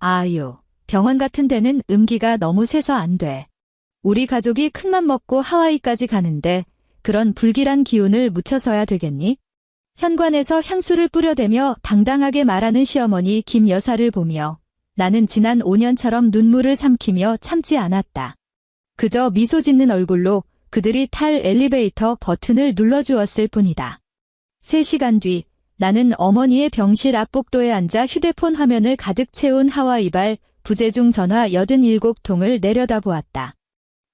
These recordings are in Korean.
아유, 병원 같은 데는 음기가 너무 세서 안 돼. 우리 가족이 큰맘 먹고 하와이까지 가는데 그런 불길한 기운을 묻혀서야 되겠니? 현관에서 향수를 뿌려대며 당당하게 말하는 시어머니 김 여사를 보며 나는 지난 5년처럼 눈물을 삼키며 참지 않았다. 그저 미소 짓는 얼굴로 그들이 탈 엘리베이터 버튼을 눌러주었을 뿐이다. 3시간 뒤 나는 어머니의 병실 앞 복도에 앉아 휴대폰 화면을 가득 채운 하와이발 부재중 전화 87통을 내려다보았다.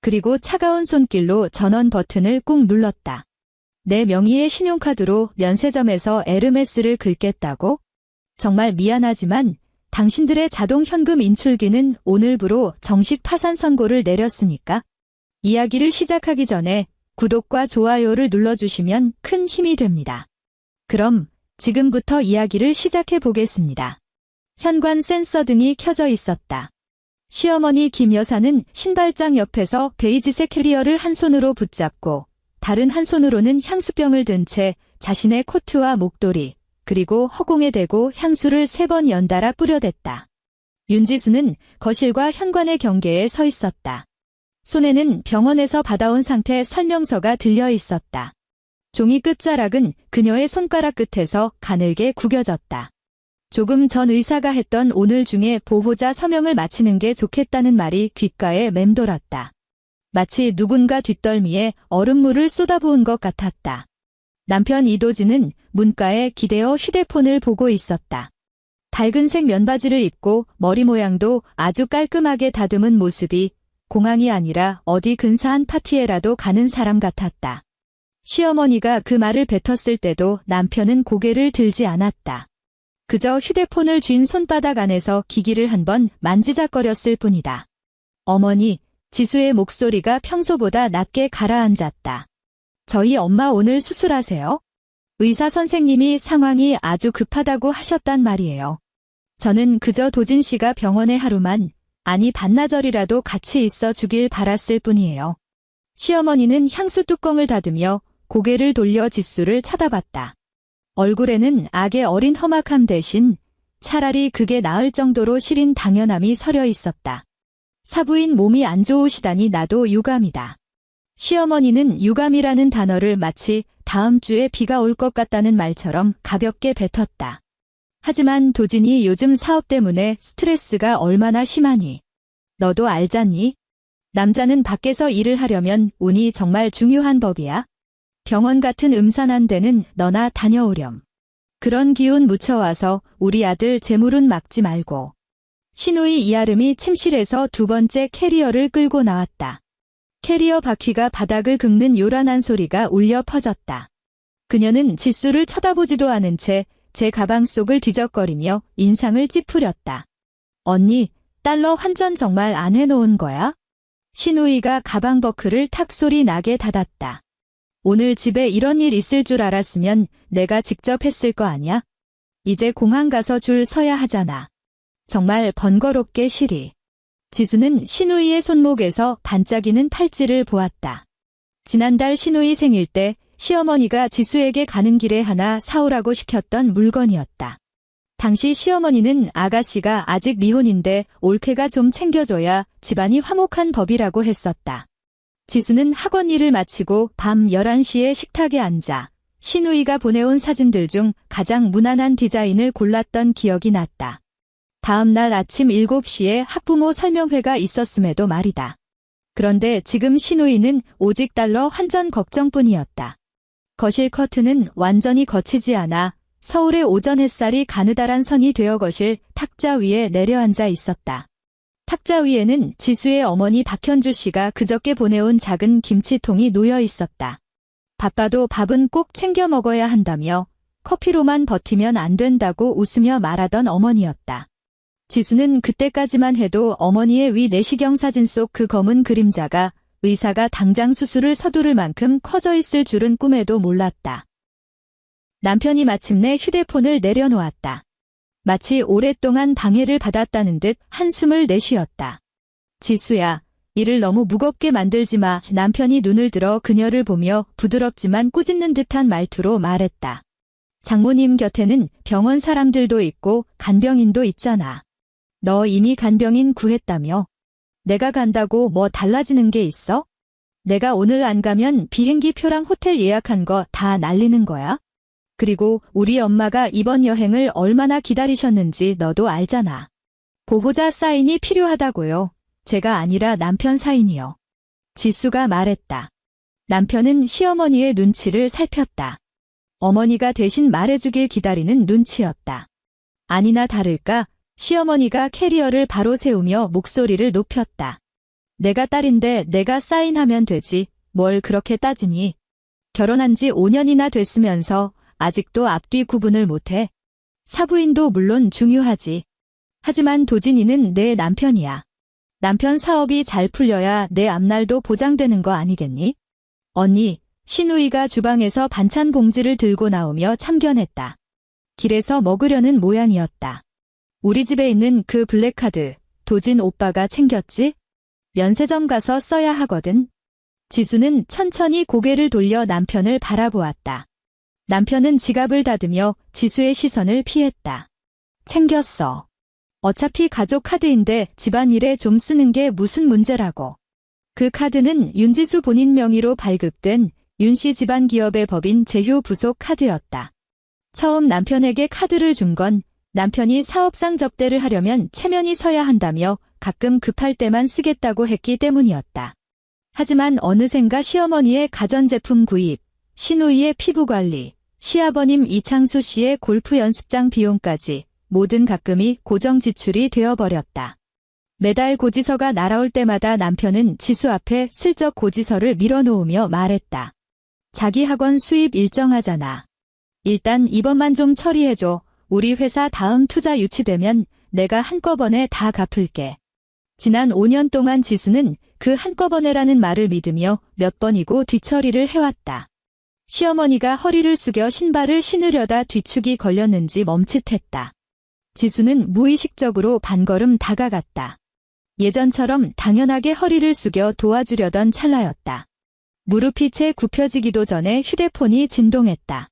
그리고 차가운 손길로 전원 버튼을 꾹 눌렀다. 내 명의의 신용카드로 면세점에서 에르메스를 긁겠다고? 정말 미안하지만 당신들의 자동 현금 인출기는 오늘부로 정식 파산 선고를 내렸으니까 이야기를 시작하기 전에 구독과 좋아요를 눌러주시면 큰 힘이 됩니다. 그럼 지금부터 이야기를 시작해 보겠습니다. 현관 센서 등이 켜져 있었다. 시어머니 김 여사는 신발장 옆에서 베이지색 캐리어를 한 손으로 붙잡고 다른 한 손으로는 향수병을 든 채 자신의 코트와 목도리 그리고 허공에 대고 향수를 3번 연달아 뿌려댔다. 윤지수는 거실과 현관의 경계에 서 있었다. 손에는 병원에서 받아온 상태 설명서가 들려 있었다. 종이 끝자락은 그녀의 손가락 끝에서 가늘게 구겨졌다. 조금 전 의사가 했던 오늘 중에 보호자 서명을 마치는 게 좋겠다는 말이 귓가에 맴돌았다. 마치 누군가 뒷덜미에 얼음물을 쏟아부은 것 같았다. 남편 이도진은 문가에 기대어 휴대폰을 보고 있었다. 밝은색 면바지를 입고 머리 모양도 아주 깔끔하게 다듬은 모습이 공항이 아니라 어디 근사한 파티에라도 가는 사람 같았다. 시어머니가 그 말을 뱉었을 때도 남편은 고개를 들지 않았다. 그저 휴대폰을 쥔 손바닥 안에서 기기를 한번 만지작거렸을 뿐이다. 어머니, 지수의 목소리가 평소보다 낮게 가라앉았다. 저희 엄마 오늘 수술하세요? 의사 선생님이 상황이 아주 급하다고 하셨단 말이에요. 저는 그저 도진 씨가 병원에 하루만, 아니 반나절이라도 같이 있어 주길 바랐을 뿐이에요. 시어머니는 향수 뚜껑을 닫으며 고개를 돌려 지수를 쳐다봤다. 얼굴에는 악의 어린 험악함 대신 차라리 그게 나을 정도로 시린 당연함이 서려 있었다. 사부인 몸이 안 좋으시다니 나도 유감이다. 시어머니는 유감이라는 단어를 마치 다음 주에 비가 올 것 같다는 말처럼 가볍게 뱉었다. 하지만 도진이 요즘 사업 때문에 스트레스가 얼마나 심하니? 너도 알잖니? 남자는 밖에서 일을 하려면 운이 정말 중요한 법이야. 병원 같은 음산한 데는 너나 다녀오렴. 그런 기운 묻혀와서 우리 아들 재물운 막지 말고. 신우이 이아름이 침실에서 2번째 캐리어를 끌고 나왔다. 캐리어 바퀴가 바닥을 긁는 요란한 소리가 울려 퍼졌다. 그녀는 지수를 쳐다보지도 않은 채 제 가방 속을 뒤적거리며 인상을 찌푸렸다. 언니, 달러 환전 정말 안 해놓은 거야? 신우이가 가방 버클을 탁 소리 나게 닫았다. 오늘 집에 이런 일 있을 줄 알았으면 내가 직접 했을 거 아냐? 이제 공항 가서 줄 서야 하잖아. 정말 번거롭게 시리. 지수는 신우이의 손목에서 반짝이는 팔찌를 보았다. 지난달 신우이 생일 때 시어머니가 지수에게 가는 길에 하나 사오라고 시켰던 물건이었다. 당시 시어머니는 아가씨가 아직 미혼인데 올케가 좀 챙겨줘야 집안이 화목한 법이라고 했었다. 지수는 학원 일을 마치고 밤 11시에 식탁에 앉아 신우이가 보내온 사진들 중 가장 무난한 디자인을 골랐던 기억이 났다. 다음 날 아침 7시에 학부모 설명회가 있었음에도 말이다. 그런데 지금 신우이는 오직 달러 환전 걱정뿐이었다. 거실 커튼은 완전히 거치지 않아 서울의 오전 햇살이 가느다란 선이 되어 거실 탁자 위에 내려앉아 있었다. 탁자 위에는 지수의 어머니 박현주 씨가 그저께 보내온 작은 김치통이 놓여 있었다. 바빠도 밥은 꼭 챙겨 먹어야 한다며 커피로만 버티면 안 된다고 웃으며 말하던 어머니였다. 지수는 그때까지만 해도 어머니의 위 내시경 사진 속 그 검은 그림자가 의사가 당장 수술을 서두를 만큼 커져 있을 줄은 꿈에도 몰랐다. 남편이 마침내 휴대폰을 내려놓았다. 마치 오랫동안 방해를 받았다는 듯 한숨을 내쉬었다. 지수야, 일을 너무 무겁게 만들지 마. 남편이 눈을 들어 그녀를 보며 부드럽지만 꾸짖는 듯한 말투로 말했다. 장모님 곁에는 병원 사람들도 있고 간병인도 있잖아. 너 이미 간병인 구했다며? 내가 간다고 뭐 달라지는 게 있어? 내가 오늘 안 가면 비행기 표랑 호텔 예약한 거 다 날리는 거야? 그리고 우리 엄마가 이번 여행을 얼마나 기다리셨는지 너도 알잖아. 보호자 사인이 필요하다고요. 제가 아니라 남편 사인이요. 지수가 말했다. 남편은 시어머니의 눈치를 살폈다. 어머니가 대신 말해주길 기다리는 눈치였다. 아니나 다를까 시어머니가 캐리어를 바로 세우며 목소리를 높였다. 내가 딸인데 내가 사인하면 되지. 뭘 그렇게 따지니. 결혼한 지 5년이나 됐으면서 아직도 앞뒤 구분을 못해. 사부인도 물론 중요하지. 하지만 도진이는 내 남편이야. 남편 사업이 잘 풀려야 내 앞날도 보장되는 거 아니겠니? 언니, 신우이가 주방에서 반찬 봉지를 들고 나오며 참견했다. 길에서 먹으려는 모양이었다. 우리 집에 있는 그 블랙카드, 도진 오빠가 챙겼지? 면세점 가서 써야 하거든. 지수는 천천히 고개를 돌려 남편을 바라보았다. 남편은 지갑을 닫으며 지수의 시선을 피했다. 챙겼어. 어차피 가족 카드인데 집안일에 좀 쓰는 게 무슨 문제라고. 그 카드는 윤지수 본인 명의로 발급된 윤씨 집안 기업의 법인 제휴 부속 카드였다. 처음 남편에게 카드를 준 건 남편이 사업상 접대를 하려면 체면이 서야 한다며 가끔 급할 때만 쓰겠다고 했기 때문이었다. 하지만 어느샌가 시어머니의 가전제품 구입, 신우이의 피부관리, 시아버님 이창수 씨의 골프 연습장 비용까지 모든 가금이 고정 지출이 되어버렸다. 매달 고지서가 날아올 때마다 남편은 지수 앞에 슬쩍 고지서를 밀어놓으며 말했다. 자기 학원 수입 일정하잖아. 일단 이번만 좀 처리해줘. 우리 회사 다음 투자 유치되면 내가 한꺼번에 다 갚을게. 지난 5년 동안 지수는 그 한꺼번에라는 말을 믿으며 몇 번이고 뒤처리를 해왔다. 시어머니가 허리를 숙여 신발을 신으려다 뒤축이 걸렸는지 멈칫했다. 지수는 무의식적으로 반걸음 다가갔다. 예전처럼 당연하게 허리를 숙여 도와주려던 찰나였다. 무릎이 채 굽혀지기도 전에 휴대폰이 진동했다.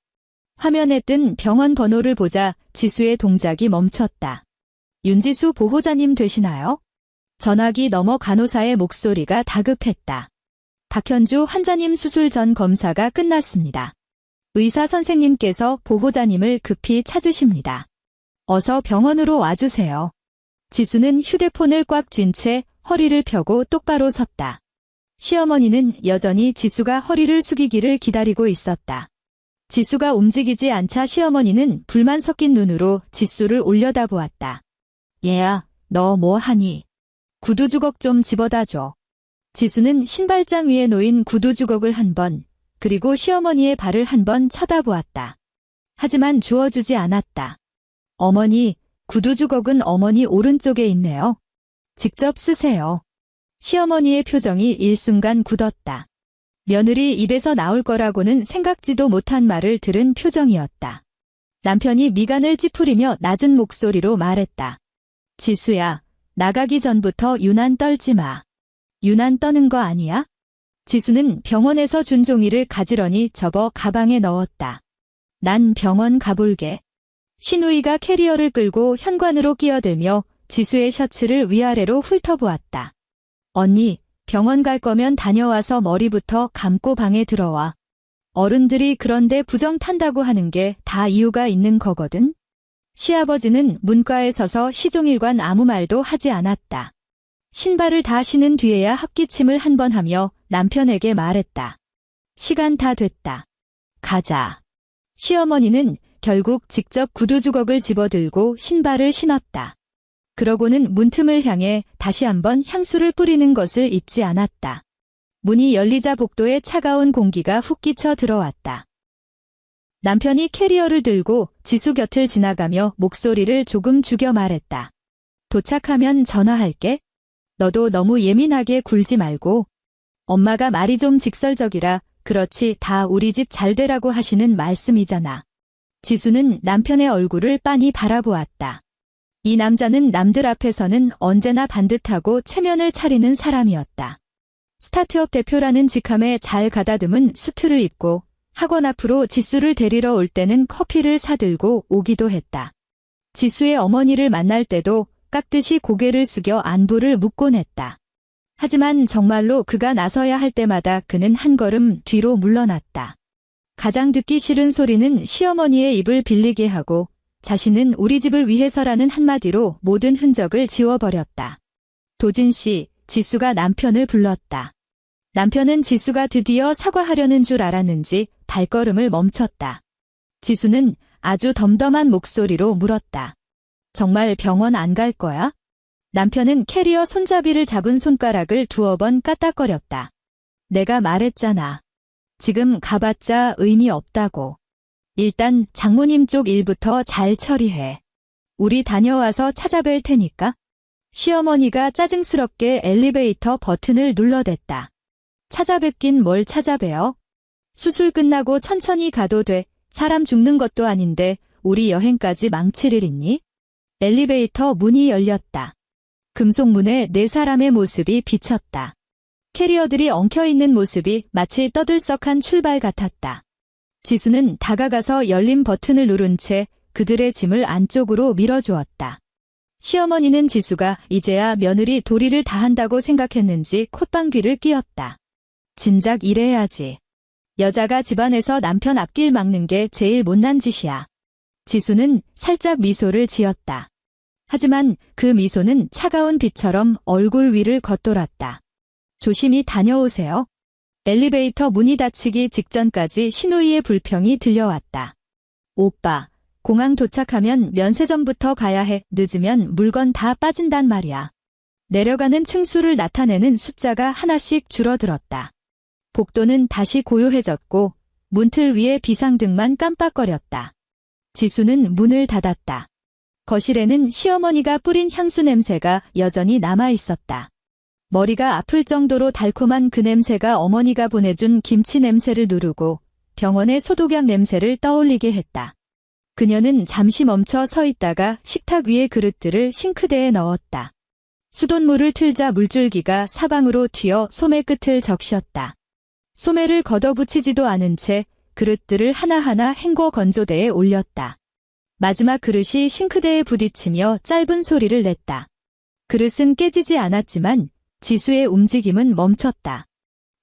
화면에 뜬 병원 번호를 보자 지수의 동작이 멈췄다. 윤지수 보호자님 되시나요? 전화기 너머 간호사의 목소리가 다급했다. 박현주 환자님 수술 전 검사가 끝났습니다. 의사 선생님께서 보호자님을 급히 찾으십니다. 어서 병원으로 와주세요. 지수는 휴대폰을 꽉 쥔 채 허리를 펴고 똑바로 섰다. 시어머니는 여전히 지수가 허리를 숙이기를 기다리고 있었다. 지수가 움직이지 않자 시어머니는 불만 섞인 눈으로 지수를 올려다보았다. 얘야, 너 뭐 하니? 구두 주걱 좀 집어다 줘. 지수는 신발장 위에 놓인 구두 주걱을 한 번, 그리고 시어머니의 발을 한 번 쳐다보았다. 하지만 주워주지 않았다. 어머니, 구두 주걱은 어머니 오른쪽에 있네요. 직접 쓰세요. 시어머니의 표정이 일순간 굳었다. 며느리 입에서 나올 거라고는 생각지도 못한 말을 들은 표정이었다. 남편이 미간을 찌푸리며 낮은 목소리로 말했다. 지수야, 나가기 전부터 유난 떨지 마. 유난 떠는 거 아니야? 지수는 병원에서 준 종이를 가지런히 접어 가방에 넣었다. 난 병원 가볼게. 신우이가 캐리어를 끌고 현관으로 끼어들며 지수의 셔츠를 위아래로 훑어보았다. 언니, 병원 갈 거면 다녀와서 머리부터 감고 방에 들어와. 어른들이 그런데 부정 탄다고 하는 게 다 이유가 있는 거거든. 시아버지는 문과에 서서 시종일관 아무 말도 하지 않았다. 신발을 다 신은 뒤에야 헛기침을 한 번 하며 남편에게 말했다. 시간 다 됐다. 가자. 시어머니는 결국 직접 구두 주걱을 집어들고 신발을 신었다. 그러고는 문틈을 향해 다시 한번 향수를 뿌리는 것을 잊지 않았다. 문이 열리자 복도에 차가운 공기가 훅 끼쳐 들어왔다. 남편이 캐리어를 들고 지수 곁을 지나가며 목소리를 조금 죽여 말했다. 도착하면 전화할게. 너도 너무 예민하게 굴지 말고. 엄마가 말이 좀 직설적이라 그렇지 다 우리 집 잘 되라고 하시는 말씀이잖아. 지수는 남편의 얼굴을 빤히 바라보았다. 이 남자는 남들 앞에서는 언제나 반듯하고 체면을 차리는 사람이었다. 스타트업 대표라는 직함에 잘 가다듬은 수트를 입고 학원 앞으로 지수를 데리러 올 때는 커피를 사들고 오기도 했다. 지수의 어머니를 만날 때도 깍듯이 고개를 숙여 안부를 묻곤 했다. 하지만 정말로 그가 나서야 할 때마다 그는 한 걸음 뒤로 물러났다. 가장 듣기 싫은 소리는 시어머니의 입을 빌리게 하고 자신은 우리 집을 위해서라는 한마디로 모든 흔적을 지워버렸다. 도진 씨, 지수가 남편을 불렀다. 남편은 지수가 드디어 사과하려는 줄 알았는지 발걸음을 멈췄다. 지수는 아주 덤덤한 목소리로 물었다. 정말 병원 안 갈 거야? 남편은 캐리어 손잡이를 잡은 손가락을 두어 번 까딱거렸다. 내가 말했잖아. 지금 가봤자 의미 없다고. 일단 장모님 쪽 일부터 잘 처리해. 우리 다녀와서 찾아뵐 테니까. 시어머니가 짜증스럽게 엘리베이터 버튼을 눌러댔다. 찾아뵙긴 뭘 찾아뵈어? 수술 끝나고 천천히 가도 돼. 사람 죽는 것도 아닌데 우리 여행까지 망칠 일 있니? 엘리베이터 문이 열렸다. 금속문에 네 사람의 모습이 비쳤다. 캐리어들이 엉켜있는 모습이 마치 떠들썩한 출발 같았다. 지수는 다가가서 열린 버튼을 누른 채 그들의 짐을 안쪽으로 밀어주었다. 시어머니는 지수가 이제야 며느리 도리를 다한다고 생각했는지 콧방귀를 뀌었다. 진작 이래야지. 여자가 집안에서 남편 앞길 막는 게 제일 못난 짓이야. 지수는 살짝 미소를 지었다. 하지만 그 미소는 차가운 빛처럼 얼굴 위를 겉돌았다. 조심히 다녀오세요. 엘리베이터 문이 닫히기 직전까지 신우이의 불평이 들려왔다. 오빠, 공항 도착하면 면세점부터 가야 해. 늦으면 물건 다 빠진단 말이야. 내려가는 층수를 나타내는 숫자가 하나씩 줄어들었다. 복도는 다시 고요해졌고 문틀 위에 비상등만 깜빡거렸다. 지수는 문을 닫았다. 거실에는 시어머니가 뿌린 향수 냄새가 여전히 남아있었다. 머리가 아플 정도로 달콤한 그 냄새가 어머니가 보내준 김치 냄새를 누르고 병원의 소독약 냄새를 떠올리게 했다. 그녀는 잠시 멈춰 서 있다가 식탁 위의 그릇들을 싱크대에 넣었다. 수돗물을 틀자 물줄기가 사방으로 튀어 소매 끝을 적셨다. 소매를 걷어붙이지도 않은 채 그릇들을 하나하나 헹궈 건조대에 올렸다. 마지막 그릇이 싱크대에 부딪히며 짧은 소리를 냈다. 그릇은 깨지지 않았지만 지수의 움직임은 멈췄다.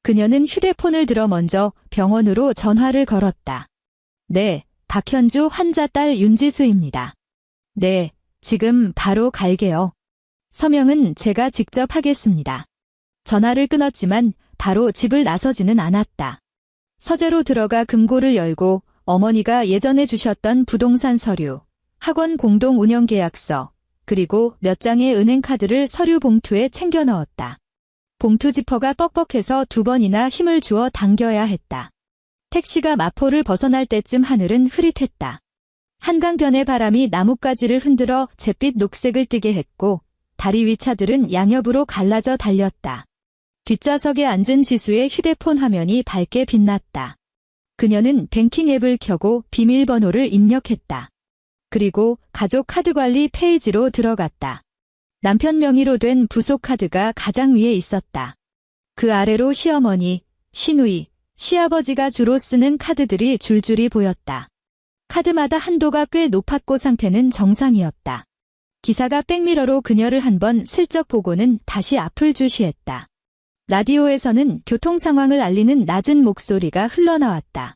그녀는 휴대폰을 들어 먼저 병원으로 전화를 걸었다. 네, 박현주 환자 딸 윤지수입니다. 네, 지금 바로 갈게요. 서명은 제가 직접 하겠습니다. 전화를 끊었지만 바로 집을 나서지는 않았다. 서재로 들어가 금고를 열고 어머니가 예전에 주셨던 부동산 서류, 학원 공동 운영 계약서, 그리고 몇 장의 은행카드를 서류 봉투에 챙겨 넣었다. 봉투 지퍼가 뻑뻑해서 2번이나 힘을 주어 당겨야 했다. 택시가 마포를 벗어날 때쯤 하늘은 흐릿했다. 한강변의 바람이 나뭇가지를 흔들어 잿빛 녹색을 띠게 했고 다리 위 차들은 양옆으로 갈라져 달렸다. 뒷좌석에 앉은 지수의 휴대폰 화면이 밝게 빛났다. 그녀는 뱅킹 앱을 켜고 비밀번호를 입력했다. 그리고 가족 카드 관리 페이지로 들어갔다. 남편 명의로 된 부속 카드가 가장 위에 있었다. 그 아래로 시어머니, 시누이, 시아버지가 주로 쓰는 카드들이 줄줄이 보였다. 카드마다 한도가 꽤 높았고 상태는 정상이었다. 기사가 백미러로 그녀를 한번 슬쩍 보고는 다시 앞을 주시했다. 라디오에서는 교통 상황을 알리는 낮은 목소리가 흘러나왔다.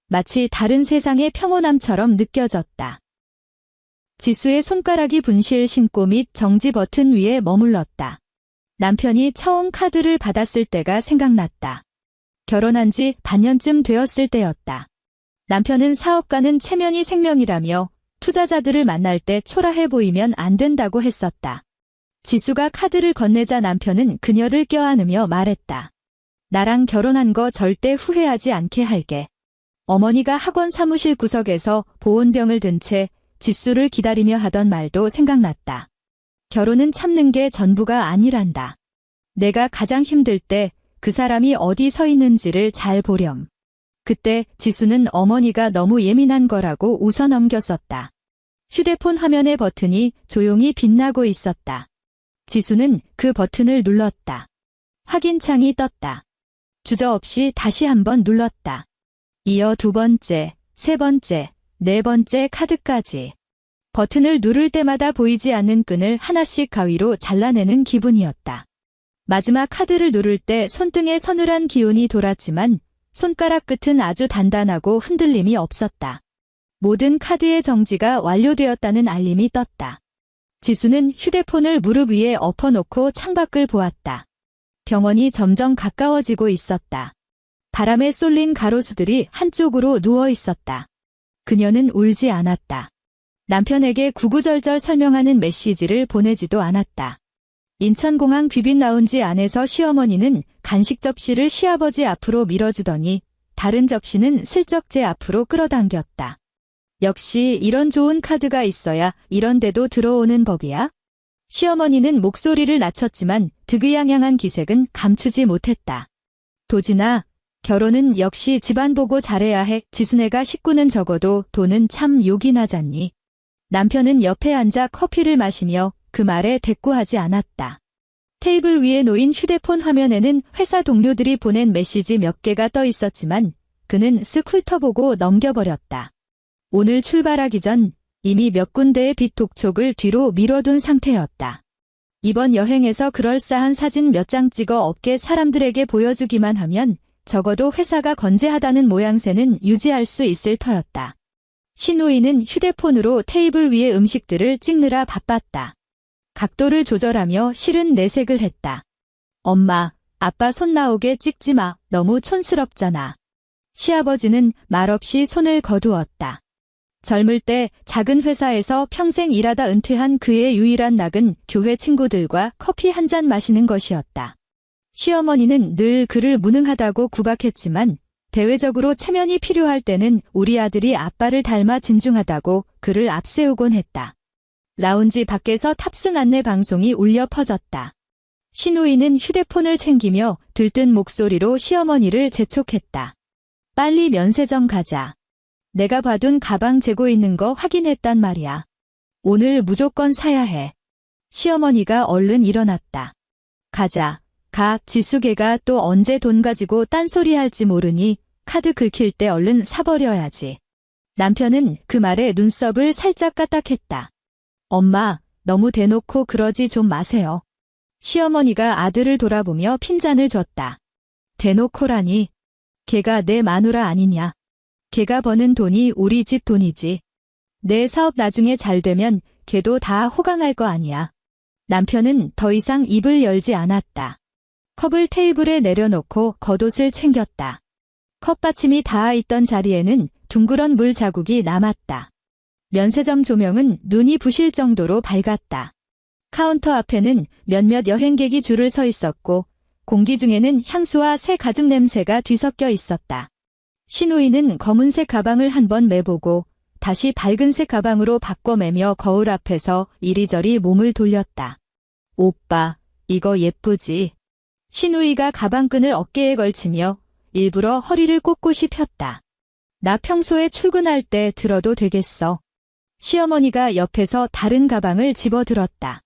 마치 다른 세상의 평온함처럼 느껴졌다. 지수의 손가락이 분실 신고 및 정지 버튼 위에 머물렀다. 남편이 처음 카드를 받았을 때가 생각났다. 결혼한 지 반년쯤 되었을 때였다. 남편은 사업가는 체면이 생명이라며 투자자들을 만날 때 초라해 보이면 안 된다고 했었다. 지수가 카드를 건네자 남편은 그녀를 껴안으며 말했다. 나랑 결혼한 거 절대 후회하지 않게 할게. 어머니가 학원 사무실 구석에서 보온병을 든 채 지수를 기다리며 하던 말도 생각났다. 결혼은 참는 게 전부가 아니란다. 내가 가장 힘들 때 그 사람이 어디 서 있는지를 잘 보렴. 그때 지수는 어머니가 너무 예민한 거라고 웃어 넘겼었다. 휴대폰 화면의 버튼이 조용히 빛나고 있었다. 지수는 그 버튼을 눌렀다. 확인창이 떴다. 주저없이 다시 한번 눌렀다. 이어 2번째, 3번째, 4번째 카드까지. 버튼을 누를 때마다 보이지 않는 끈을 하나씩 가위로 잘라내는 기분이었다. 마지막 카드를 누를 때 손등에 서늘한 기운이 돌았지만 손가락 끝은 아주 단단하고 흔들림이 없었다. 모든 카드의 정지가 완료되었다는 알림이 떴다. 지수는 휴대폰을 무릎 위에 엎어놓고 창밖을 보았다. 병원이 점점 가까워지고 있었다. 바람에 쏠린 가로수들이 한쪽으로 누워 있었다. 그녀는 울지 않았다. 남편에게 구구절절 설명하는 메시지를 보내지도 않았다. 인천공항 귀빈 라운지 안에서 시어머니는 간식 접시를 시아버지 앞으로 밀어주더니 다른 접시는 슬쩍 제 앞으로 끌어당겼다. 역시 이런 좋은 카드가 있어야 이런 데도 들어오는 법이야? 시어머니는 목소리를 낮췄지만 득의양양한 기색은 감추지 못했다. 도진아, 결혼은 역시 집안 보고 잘해야 해. 지순애가 식구는 적어도 돈은 참 욕이 나잖니. 남편은 옆에 앉아 커피를 마시며 그 말에 대꾸하지 않았다. 테이블 위에 놓인 휴대폰 화면에는 회사 동료들이 보낸 메시지 몇 개가 떠 있었지만 그는 쓱 훑어보고 넘겨버렸다. 오늘 출발하기 전 이미 몇 군데의 빚 독촉을 뒤로 미뤄둔 상태였다. 이번 여행에서 그럴싸한 사진 몇 장 찍어 업계 사람들에게 보여주기만 하면 적어도 회사가 건재하다는 모양새는 유지할 수 있을 터였다. 신우이는 휴대폰으로 테이블 위의 음식들을 찍느라 바빴다. 각도를 조절하며 싫은 내색을 했다. 엄마, 아빠 손 나오게 찍지 마. 너무 촌스럽잖아. 시아버지는 말없이 손을 거두었다. 젊을 때 작은 회사에서 평생 일하다 은퇴한 그의 유일한 낙은 교회 친구들과 커피 한 잔 마시는 것이었다. 시어머니는 늘 그를 무능하다고 구박했지만 대외적으로 체면이 필요할 때는 우리 아들이 아빠를 닮아 진중하다고 그를 앞세우곤 했다. 라운지 밖에서 탑승 안내 방송이 울려 퍼졌다. 신우이는 휴대폰을 챙기며 들뜬 목소리로 시어머니를 재촉했다. 빨리 면세점 가자. 내가 봐둔 가방 재고 있는 거 확인했단 말이야. 오늘 무조건 사야 해. 시어머니가 얼른 일어났다. 가자. 가. 지수개가 또 언제 돈 가지고 딴소리 할지 모르니 카드 긁힐 때 얼른 사버려야지. 남편은 그 말에 눈썹을 살짝 까딱했다. 엄마, 너무 대놓고 그러지 좀 마세요. 시어머니가 아들을 돌아보며 핀잔을 줬다. 대놓고라니. 걔가 내 마누라 아니냐. 걔가 버는 돈이 우리 집 돈이지. 내 사업 나중에 잘 되면 걔도 다 호강할 거 아니야. 남편은 더 이상 입을 열지 않았다. 컵을 테이블에 내려놓고 겉옷을 챙겼다. 컵받침이 닿아 있던 자리에는 둥그런 물 자국이 남았다. 면세점 조명은 눈이 부실 정도로 밝았다. 카운터 앞에는 몇몇 여행객이 줄을 서 있었고 공기 중에는 향수와 새 가죽 냄새가 뒤섞여 있었다. 신우이는 검은색 가방을 한번 매보고 다시 밝은색 가방으로 바꿔 매며 거울 앞에서 이리저리 몸을 돌렸다. 오빠, 이거 예쁘지? 신우이가 가방끈을 어깨에 걸치며 일부러 허리를 꼿꼿이 폈다. 나 평소에 출근할 때 들어도 되겠어. 시어머니가 옆에서 다른 가방을 집어들었다.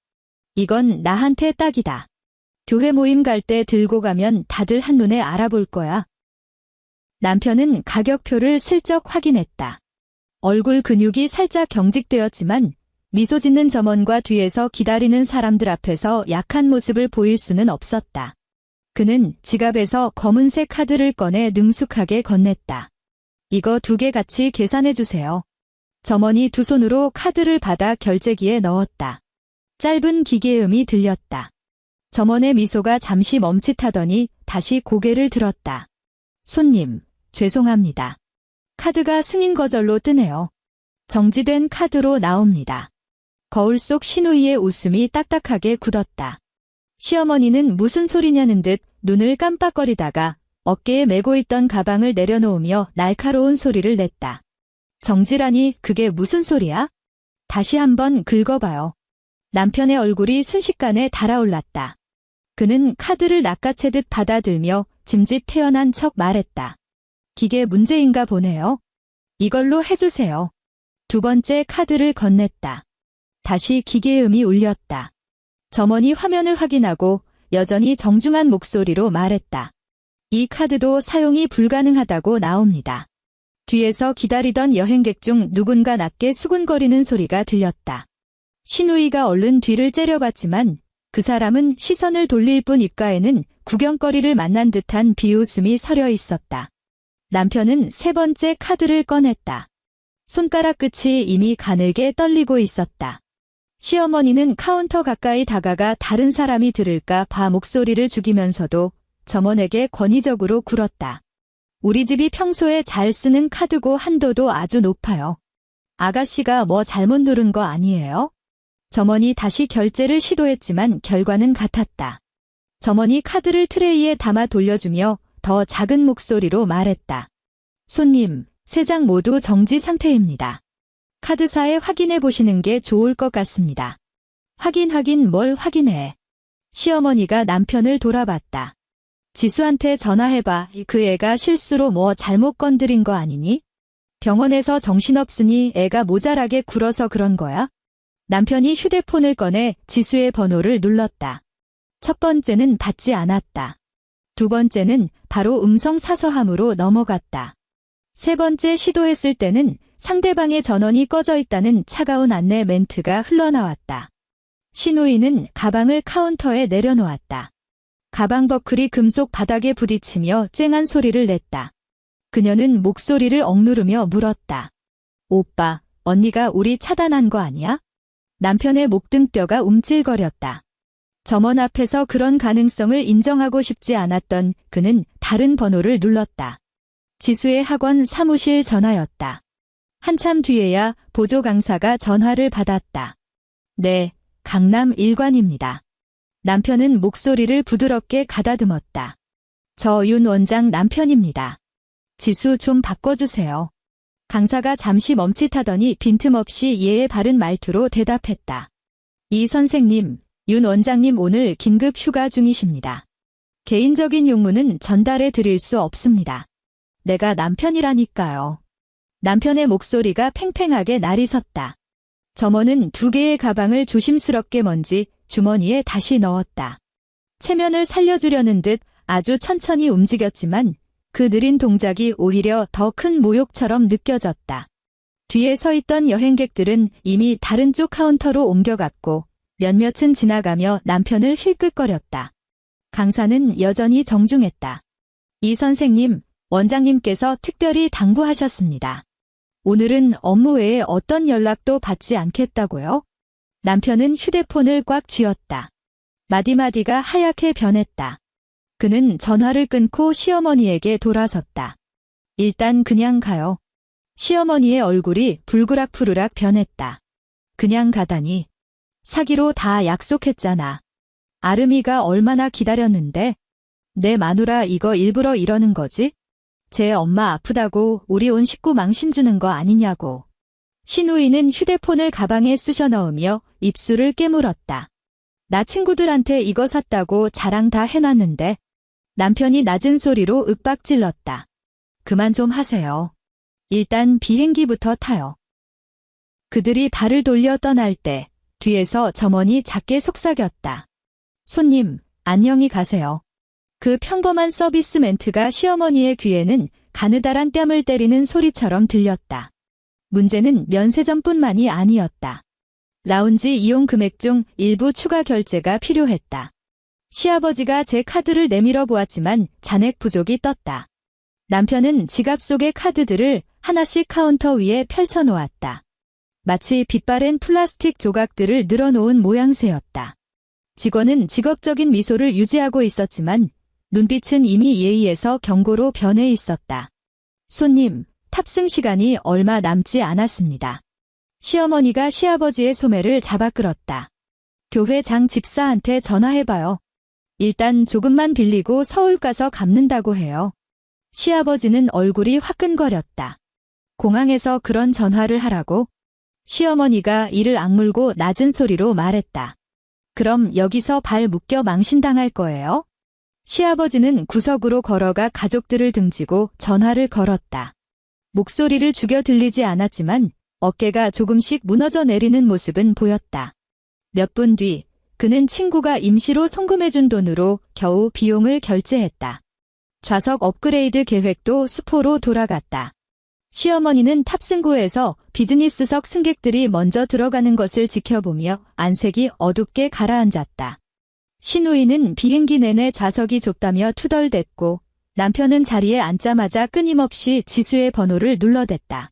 이건 나한테 딱이다. 교회 모임 갈 때 들고 가면 다들 한눈에 알아볼 거야. 남편은 가격표를 슬쩍 확인했다. 얼굴 근육이 살짝 경직되었지만 미소 짓는 점원과 뒤에서 기다리는 사람들 앞에서 약한 모습을 보일 수는 없었다. 그는 지갑에서 검은색 카드를 꺼내 능숙하게 건넸다. 이거 2개 같이 계산해주세요. 점원이 두 손으로 카드를 받아 결제기에 넣었다. 짧은 기계음이 들렸다. 점원의 미소가 잠시 멈칫하더니 다시 고개를 들었다. 손님, 죄송합니다. 카드가 승인 거절로 뜨네요. 정지된 카드로 나옵니다. 거울 속 신우이의 웃음이 딱딱하게 굳었다. 시어머니는 무슨 소리냐는 듯 눈을 깜빡거리다가 어깨에 메고 있던 가방을 내려놓으며 날카로운 소리를 냈다. 정지라니 그게 무슨 소리야? 다시 한번 긁어봐요. 남편의 얼굴이 순식간에 달아올랐다. 그는 카드를 낚아채듯 받아들며 짐짓 태연한 척 말했다. 기계 문제인가 보네요. 이걸로 해주세요. 2번째 카드를 건넸다. 다시 기계음이 울렸다. 점원이 화면을 확인하고 여전히 정중한 목소리로 말했다. 이 카드도 사용이 불가능하다고 나옵니다. 뒤에서 기다리던 여행객 중 누군가 낮게 수군거리는 소리가 들렸다. 신우이가 얼른 뒤를 째려봤지만 그 사람은 시선을 돌릴 뿐 입가에는 구경거리를 만난 듯한 비웃음이 서려 있었다. 남편은 세 번째 카드를 꺼냈다. 손가락 끝이 이미 가늘게 떨리고 있었다. 시어머니는 카운터 가까이 다가가 다른 사람이 들을까 봐 목소리를 죽이면서도 점원에게 권위적으로 굴었다. 우리 집이 평소에 잘 쓰는 카드고 한도도 아주 높아요. 아가씨가 뭐 잘못 누른 거 아니에요? 점원이 다시 결제를 시도했지만 결과는 같았다. 점원이 카드를 트레이에 담아 돌려주며 더 작은 목소리로 말했다. 손님, 3장 모두 정지 상태입니다. 카드사에 확인해 보시는 게 좋을 것 같습니다. 확인 뭘 확인해. 시어머니가 남편을 돌아봤다. 지수한테 전화해봐. 그 애가 실수로 뭐 잘못 건드린 거 아니니? 병원에서 정신없으니 애가 모자라게 굴어서 그런 거야? 남편이 휴대폰을 꺼내 지수의 번호를 눌렀다. 첫 번째는 받지 않았다. 두 번째는 바로 음성 사서함으로 넘어갔다. 세 번째 시도했을 때는 상대방의 전원이 꺼져 있다는 차가운 안내 멘트가 흘러나왔다. 신우이는 가방을 카운터에 내려놓았다. 가방 버클이 금속 바닥에 부딪히며 쨍한 소리를 냈다. 그녀는 목소리를 억누르며 물었다. 오빠, 언니가 우리 차단한 거 아니야? 남편의 목등뼈가 움찔거렸다. 점원 앞에서 그런 가능성을 인정하고 싶지 않았던 그는 다른 번호를 눌렀다. 지수의 학원 사무실 전화였다. 한참 뒤에야 보조 강사가 전화를 받았다. 네, 강남 1관입니다. 남편은 목소리를 부드럽게 가다듬었다. 저 윤 원장 남편입니다. 지수 좀 바꿔주세요. 강사가 잠시 멈칫하더니 빈틈없이 예의 바른 말투로 대답했다. 이 선생님, 윤 원장님 오늘 긴급 휴가 중이십니다. 개인적인 용무는 전달해 드릴 수 없습니다. 내가 남편이라니까요. 남편의 목소리가 팽팽하게 날이 섰다. 점원은 2개의 가방을 조심스럽게 먼지 주머니에 다시 넣었다. 체면을 살려주려는 듯 아주 천천히 움직였지만 그 느린 동작이 오히려 더 큰 모욕처럼 느껴졌다. 뒤에 서 있던 여행객들은 이미 다른 쪽 카운터로 옮겨갔고 몇몇은 지나가며 남편을 힐끗거렸다. 강사는 여전히 정중했다. 이 선생님, 원장님께서 특별히 당부하셨습니다. 오늘은 업무 외에 어떤 연락도 받지 않겠다고요? 남편은 휴대폰을 꽉 쥐었다. 마디마디가 하얗게 변했다. 그는 전화를 끊고 시어머니에게 돌아섰다. 일단 그냥 가요. 시어머니의 얼굴이 불그락푸르락 변했다. 그냥 가다니. 사기로 다 약속했잖아. 아름이가 얼마나 기다렸는데. 내 마누라 이거 일부러 이러는 거지? 제 엄마 아프다고 우리 온 식구 망신 주는 거 아니냐고. 신우이는 휴대폰을 가방에 쑤셔 넣으며 입술을 깨물었다. 나 친구들한테 이거 샀다고 자랑 다 해놨는데. 남편이 낮은 소리로 윽박질렀다. 그만 좀 하세요. 일단 비행기부터 타요. 그들이 발을 돌려 떠날 때 뒤에서 점원이 작게 속삭였다. 손님, 안녕히 가세요. 그 평범한 서비스 멘트가 시어머니의 귀에는 가느다란 뺨을 때리는 소리처럼 들렸다. 문제는 면세점뿐만이 아니었다. 라운지 이용 금액 중 일부 추가 결제가 필요했다. 시아버지가 제 카드를 내밀어 보았지만 잔액 부족이 떴다. 남편은 지갑 속의 카드들을 하나씩 카운터 위에 펼쳐놓았다. 마치 빛바랜 플라스틱 조각들을 늘어놓은 모양새였다. 직원은 직업적인 미소를 유지하고 있었지만 눈빛은 이미 예의에서 경고로 변해 있었다. 손님, 탑승 시간이 얼마 남지 않았습니다. 시어머니가 시아버지의 소매를 잡아 끌었다. 교회 장 집사한테 전화해봐요. 일단 조금만 빌리고 서울 가서 갚는다고 해요. 시아버지는 얼굴이 화끈거렸다. 공항에서 그런 전화를 하라고? 시어머니가 이를 악물고 낮은 소리로 말했다. 그럼 여기서 발 묶여 망신당할 거예요? 시아버지는 구석으로 걸어가 가족들을 등지고 전화를 걸었다. 목소리를 죽여 들리지 않았지만 어깨가 조금씩 무너져 내리는 모습은 보였다. 몇 분 뒤 그는 친구가 임시로 송금해준 돈으로 겨우 비용을 결제했다. 좌석 업그레이드 계획도 수포로 돌아갔다. 시어머니는 탑승구에서 비즈니스석 승객들이 먼저 들어가는 것을 지켜보며 안색이 어둡게 가라앉았다. 신우이는 비행기 내내 좌석이 좁다며 투덜댔고 남편은 자리에 앉자마자 끊임없이 지수의 번호를 눌러댔다.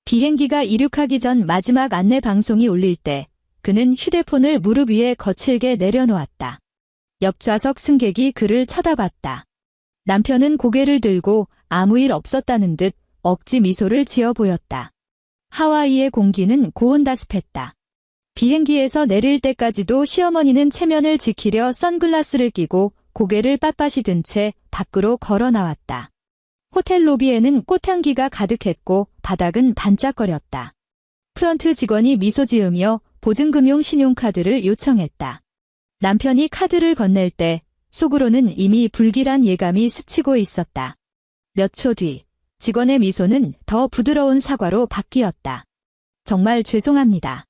비행기가 이륙하기 전 마지막 안내 방송이 울릴 때 그는 휴대폰을 무릎 위에 거칠게 내려놓았다. 옆 좌석 승객이 그를 쳐다봤다. 남편은 고개를 들고 아무 일 없었다는 듯 억지 미소를 지어 보였다. 하와이의 공기는 고온다습했다. 비행기에서 내릴 때까지도 시어머니는 체면을 지키려 선글라스를 끼고 고개를 빳빳이 든 채 밖으로 걸어 나왔다. 호텔 로비에는 꽃향기가 가득했고 바닥은 반짝거렸다. 프런트 직원이 미소 지으며 보증금용 신용카드를 요청했다. 남편이 카드를 건넬 때 속으로는 이미 불길한 예감이 스치고 있었다. 몇 초 뒤 직원의 미소는 더 부드러운 사과로 바뀌었다. 정말 죄송합니다.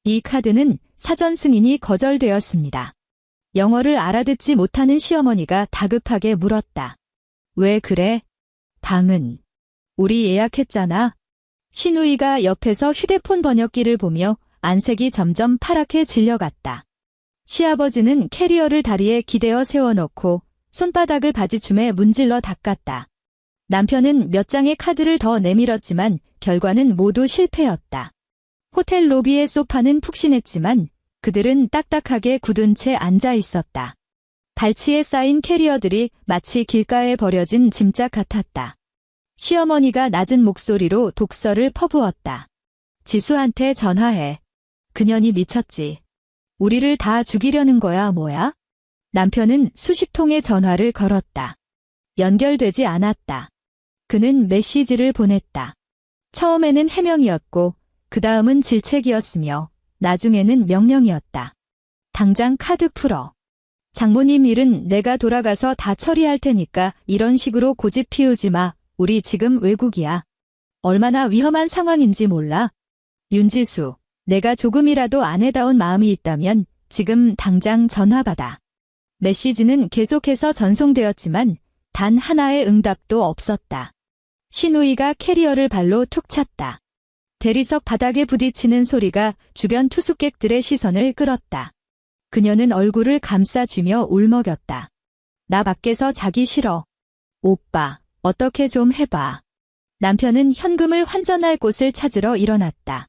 이 카드는 사전 승인이 거절되었습니다. 영어를 알아듣지 못하는 시어머니가 다급하게 물었다. 왜 그래? 방은 우리 예약했잖아. 신우이가 옆에서 휴대폰 번역기를 보며 안색이 점점 파랗게 질려갔다. 시아버지는 캐리어를 다리에 기대어 세워놓고 손바닥을 바지춤에 문질러 닦았다. 남편은 몇 장의 카드를 더 내밀었지만 결과는 모두 실패였다. 호텔 로비의 소파는 푹신했지만 그들은 딱딱하게 굳은 채 앉아 있었다. 발치에 쌓인 캐리어들이 마치 길가에 버려진 짐짝 같았다. 시어머니가 낮은 목소리로 독서를 퍼부었다. 지수한테 전화해. 그년이 미쳤지. 우리를 다 죽이려는 거야 뭐야? 남편은 수십 통의 전화를 걸었다. 연결되지 않았다. 그는 메시지를 보냈다. 처음에는 해명이었고 그 다음은 질책이었으며 나중에는 명령이었다. 당장 카드 풀어. 장모님 일은 내가 돌아가서 다 처리할 테니까 이런 식으로 고집 피우지 마. 우리 지금 외국이야. 얼마나 위험한 상황인지 몰라. 윤지수, 내가 조금이라도 아내다운 마음이 있다면 지금 당장 전화 받아. 메시지는 계속해서 전송되었지만 단 하나의 응답도 없었다. 신우이가 캐리어를 발로 툭 찼다. 대리석 바닥에 부딪히는 소리가 주변 투숙객들의 시선을 끌었다. 그녀는 얼굴을 감싸주며 울먹였다. 나 밖에서 자기 싫어. 오빠, 어떻게 좀 해봐. 남편은 현금을 환전할 곳을 찾으러 일어났다.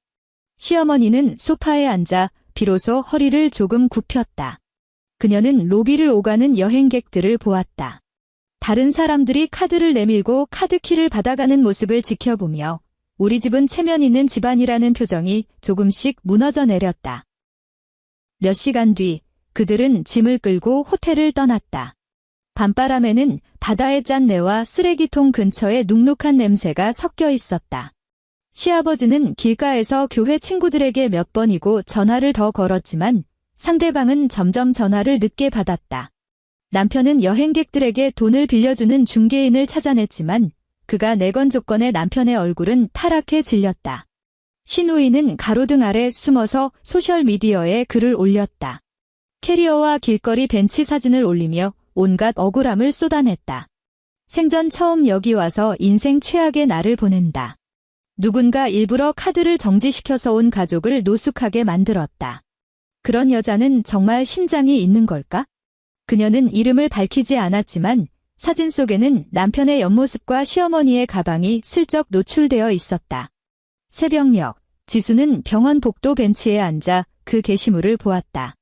시어머니는 소파에 앉아 비로소 허리를 조금 굽혔다. 그녀는 로비를 오가는 여행객들을 보았다. 다른 사람들이 카드를 내밀고 카드키를 받아가는 모습을 지켜보며 우리 집은 체면 있는 집안이라는 표정이 조금씩 무너져 내렸다. 몇 시간 뒤 그들은 짐을 끌고 호텔을 떠났다. 밤바람에는 바다의 짠내와 쓰레기통 근처의 눅눅한 냄새가 섞여 있었다. 시아버지는 길가에서 교회 친구들에게 몇 번이고 전화를 더 걸었지만 상대방은 점점 전화를 늦게 받았다. 남편은 여행객들에게 돈을 빌려주는 중개인을 찾아냈지만 그가 내건 조건에 남편의 얼굴은 파랗게 질렸다. 신우이는 가로등 아래 숨어서 소셜미디어에 글을 올렸다. 캐리어와 길거리 벤치 사진을 올리며 온갖 억울함을 쏟아냈다. 생전 처음 여기 와서 인생 최악의 날을 보낸다. 누군가 일부러 카드를 정지시켜서 온 가족을 노숙하게 만들었다. 그런 여자는 정말 심장이 있는 걸까? 그녀는 이름을 밝히지 않았지만 사진 속에는 남편의 옆모습과 시어머니의 가방이 슬쩍 노출되어 있었다. 새벽녘, 지수는 병원 복도 벤치에 앉아 그 게시물을 보았다.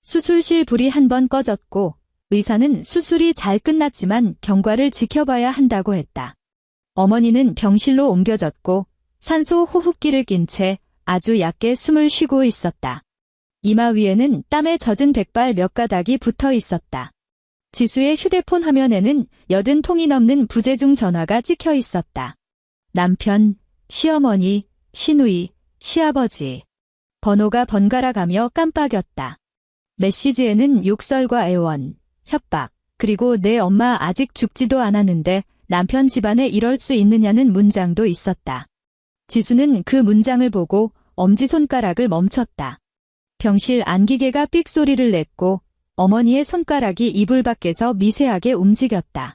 수술실 불이 한 번 꺼졌고 의사는 수술이 잘 끝났지만 경과를 지켜봐야 한다고 했다. 어머니는 병실로 옮겨졌고 산소 호흡기를 낀 채 아주 얕게 숨을 쉬고 있었다. 이마 위에는 땀에 젖은 백발 몇 가닥이 붙어 있었다. 지수의 휴대폰 화면에는 80통이 넘는 부재중 전화가 찍혀 있었다. 남편, 시어머니, 신우이, 시아버지. 번호가 번갈아 가며 깜빡였다. 메시지에는 욕설과 애원, 협박, 그리고 내 엄마 아직 죽지도 않았는데 남편 집안에 이럴 수 있느냐는 문장도 있었다. 지수는 그 문장을 보고 엄지손가락을 멈췄다. 병실 안기계가 삑 소리를 냈고 어머니의 손가락이 이불 밖에서 미세하게 움직였다.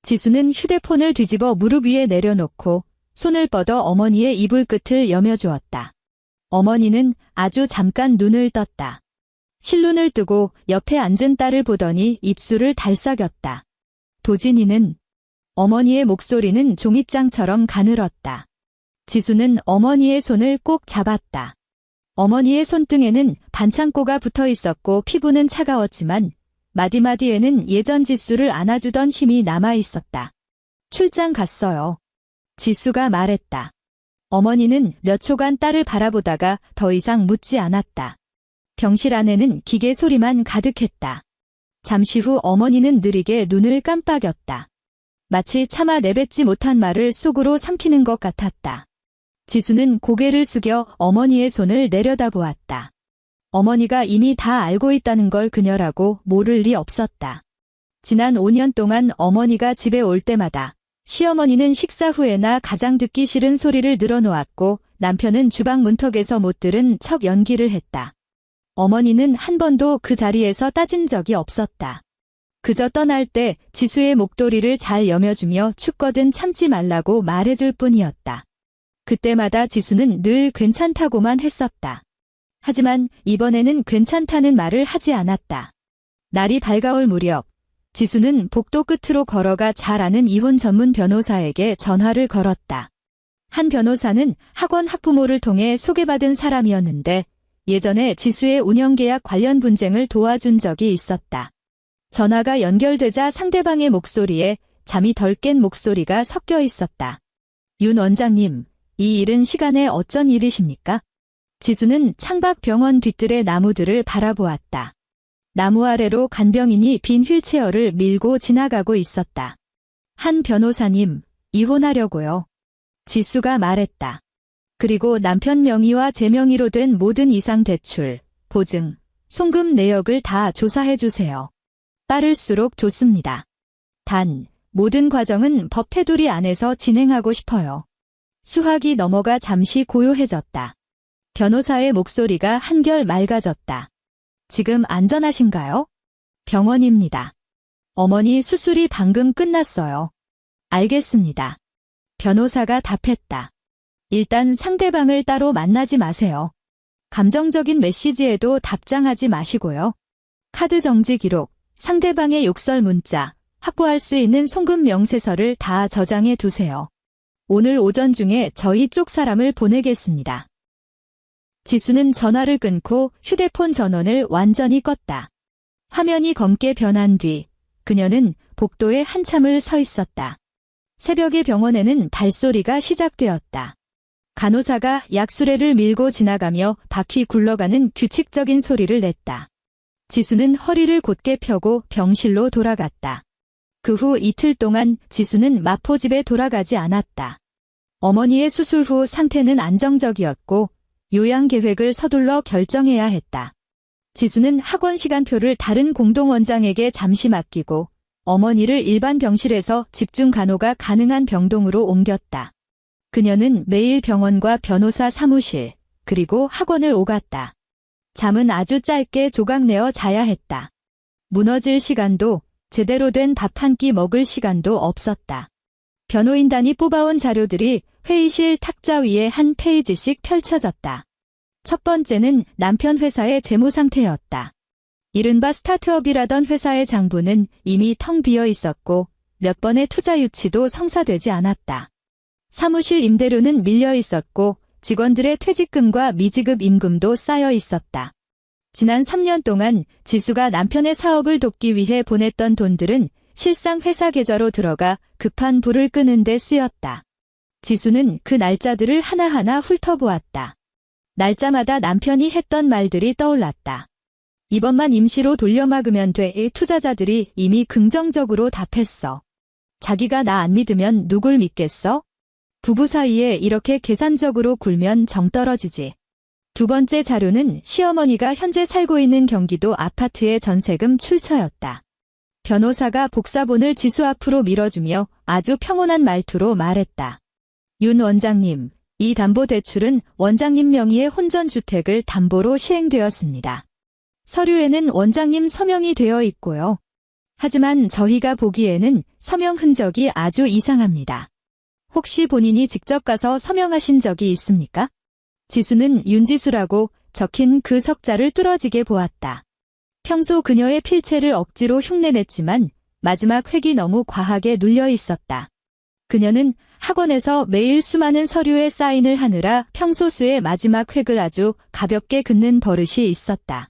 지수는 휴대폰을 뒤집어 무릎 위에 내려놓고 손을 뻗어 어머니의 이불 끝을 여며주었다. 어머니는 아주 잠깐 눈을 떴다. 실눈을 뜨고 옆에 앉은 딸을 보더니 입술을 달싹였다. 도진이는 어머니의 목소리는 종잇장처럼 가늘었다. 지수는 어머니의 손을 꼭 잡았다. 어머니의 손등에는 반창고가 붙어 있었고 피부는 차가웠지만 마디마디에는 예전 지수를 안아주던 힘이 남아 있었다. 출장 갔어요. 지수가 말했다. 어머니는 몇 초간 딸을 바라보다가 더 이상 묻지 않았다. 병실 안에는 기계 소리만 가득했다. 잠시 후 어머니는 느리게 눈을 깜빡였다. 마치 차마 내뱉지 못한 말을 속으로 삼키는 것 같았다. 지수는 고개를 숙여 어머니의 손을 내려다보았다. 어머니가 이미 다 알고 있다는 걸 그녀라고 모를 리 없었다. 지난 5년 동안 어머니가 집에 올 때마다 시어머니는 식사 후에나 가장 듣기 싫은 소리를 늘어놓았고 남편은 주방 문턱에서 못 들은 척 연기를 했다. 어머니는 한 번도 그 자리에서 따진 적이 없었다. 그저 떠날 때 지수의 목도리를 잘 여며주며 춥거든 참지 말라고 말해줄 뿐이었다. 그때마다 지수는 늘 괜찮다고만 했었다. 하지만 이번에는 괜찮다는 말을 하지 않았다. 날이 밝아올 무렵 지수는 복도 끝으로 걸어가 잘 아는 이혼 전문 변호사에게 전화를 걸었다. 한 변호사는 학원 학부모를 통해 소개받은 사람이었는데 예전에 지수의 운영계약 관련 분쟁을 도와준 적이 있었다. 전화가 연결되자 상대방의 목소리에 잠이 덜 깬 목소리가 섞여 있었다. 윤 원장님, 이 일은 시간에 어쩐 일이십니까? 지수는 창밖 병원 뒤뜰의 나무들을 바라보았다. 나무 아래로 간병인이 빈 휠체어를 밀고 지나가고 있었다. 한 변호사님, 이혼하려고요. 지수가 말했다. 그리고 남편 명의와 제 명의로 된 모든 이상 대출, 보증, 송금 내역을 다 조사해주세요. 빠를수록 좋습니다. 단, 모든 과정은 법 테두리 안에서 진행하고 싶어요. 수화기 넘어가 잠시 고요해졌다. 변호사의 목소리가 한결 맑아졌다. 지금 안전하신가요? 병원입니다. 어머니 수술이 방금 끝났어요. 알겠습니다. 변호사가 답했다. 일단 상대방을 따로 만나지 마세요. 감정적인 메시지에도 답장하지 마시고요. 카드 정지 기록, 상대방의 욕설 문자, 확보할 수 있는 송금 명세서를 다 저장해 두세요. 오늘 오전 중에 저희 쪽 사람을 보내겠습니다. 지수는 전화를 끊고 휴대폰 전원을 완전히 껐다. 화면이 검게 변한 뒤 그녀는 복도에 한참을 서 있었다. 새벽에 병원에는 발소리가 시작되었다. 간호사가 약수레를 밀고 지나가며 바퀴 굴러가는 규칙적인 소리를 냈다. 지수는 허리를 곧게 펴고 병실로 돌아갔다. 그 후 이틀 동안 지수는 마포집에 돌아가지 않았다. 어머니의 수술 후 상태는 안정적이었고 요양 계획을 서둘러 결정해야 했다. 지수는 학원 시간표를 다른 공동원장에게 잠시 맡기고 어머니를 일반 병실에서 집중 간호가 가능한 병동으로 옮겼다. 그녀는 매일 병원과 변호사 사무실, 그리고 학원을 오갔다. 잠은 아주 짧게 조각내어 자야 했다. 무너질 시간도, 제대로 된 밥 한 끼 먹을 시간도 없었다. 변호인단이 뽑아온 자료들이 회의실 탁자 위에 한 페이지씩 펼쳐졌다. 첫 번째는 남편 회사의 재무 상태였다. 이른바 스타트업이라던 회사의 장부는 이미 텅 비어 있었고 몇 번의 투자 유치도 성사되지 않았다. 사무실 임대료는 밀려 있었고 직원들의 퇴직금과 미지급 임금도 쌓여 있었다. 지난 3년 동안 지수가 남편의 사업을 돕기 위해 보냈던 돈들은 실상 회사 계좌로 들어가 급한 불을 끄는 데 쓰였다. 지수는 그 날짜들을 하나하나 훑어보았다. 날짜마다 남편이 했던 말들이 떠올랐다. 이번만 임시로 돌려막으면 돼. 투자자들이 이미 긍정적으로 답했어. 자기가 나 안 믿으면 누굴 믿겠어? 부부 사이에 이렇게 계산적으로 굴면 정 떨어지지. 두 번째 자료는 시어머니가 현재 살고 있는 경기도 아파트의 전세금 출처였다. 변호사가 복사본을 지수 앞으로 밀어주며 아주 평온한 말투로 말했다. 윤 원장님, 이 담보대출은 원장님 명의의 혼전주택을 담보로 시행되었습니다. 서류에는 원장님 서명이 되어 있고요. 하지만 저희가 보기에는 서명 흔적이 아주 이상합니다. 혹시 본인이 직접 가서 서명하신 적이 있습니까? 지수는 윤지수라고 적힌 그 석자를 뚫어지게 보았다. 평소 그녀의 필체를 억지로 흉내냈지만 마지막 획이 너무 과하게 눌려 있었다. 그녀는 학원에서 매일 수많은 서류에 사인을 하느라 평소수의 마지막 획을 아주 가볍게 긋는 버릇이 있었다.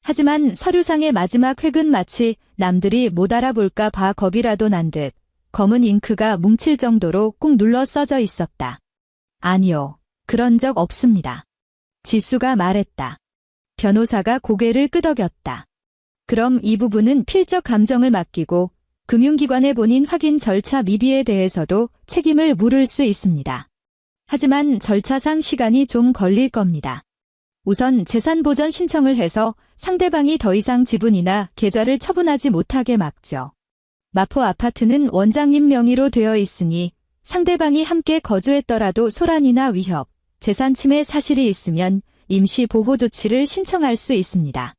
하지만 서류상의 마지막 획은 마치 남들이 못 알아볼까 봐 겁이라도 난 듯 검은 잉크가 뭉칠 정도로 꾹 눌러 써져 있었다. 아니요, 그런 적 없습니다. 지수가 말했다. 변호사가 고개를 끄덕였다. 그럼 이 부분은 필적 감정을 맡기고 금융기관의 본인 확인 절차 미비에 대해서도 책임을 물을 수 있습니다. 하지만 절차상 시간이 좀 걸릴 겁니다. 우선 재산보전 신청을 해서 상대방이 더 이상 지분이나 계좌를 처분하지 못하게 막죠. 마포 아파트는 원장님 명의로 되어 있으니 상대방이 함께 거주했더라도 소란이나 위협, 재산 침해 사실이 있으면 임시 보호 조치를 신청할 수 있습니다.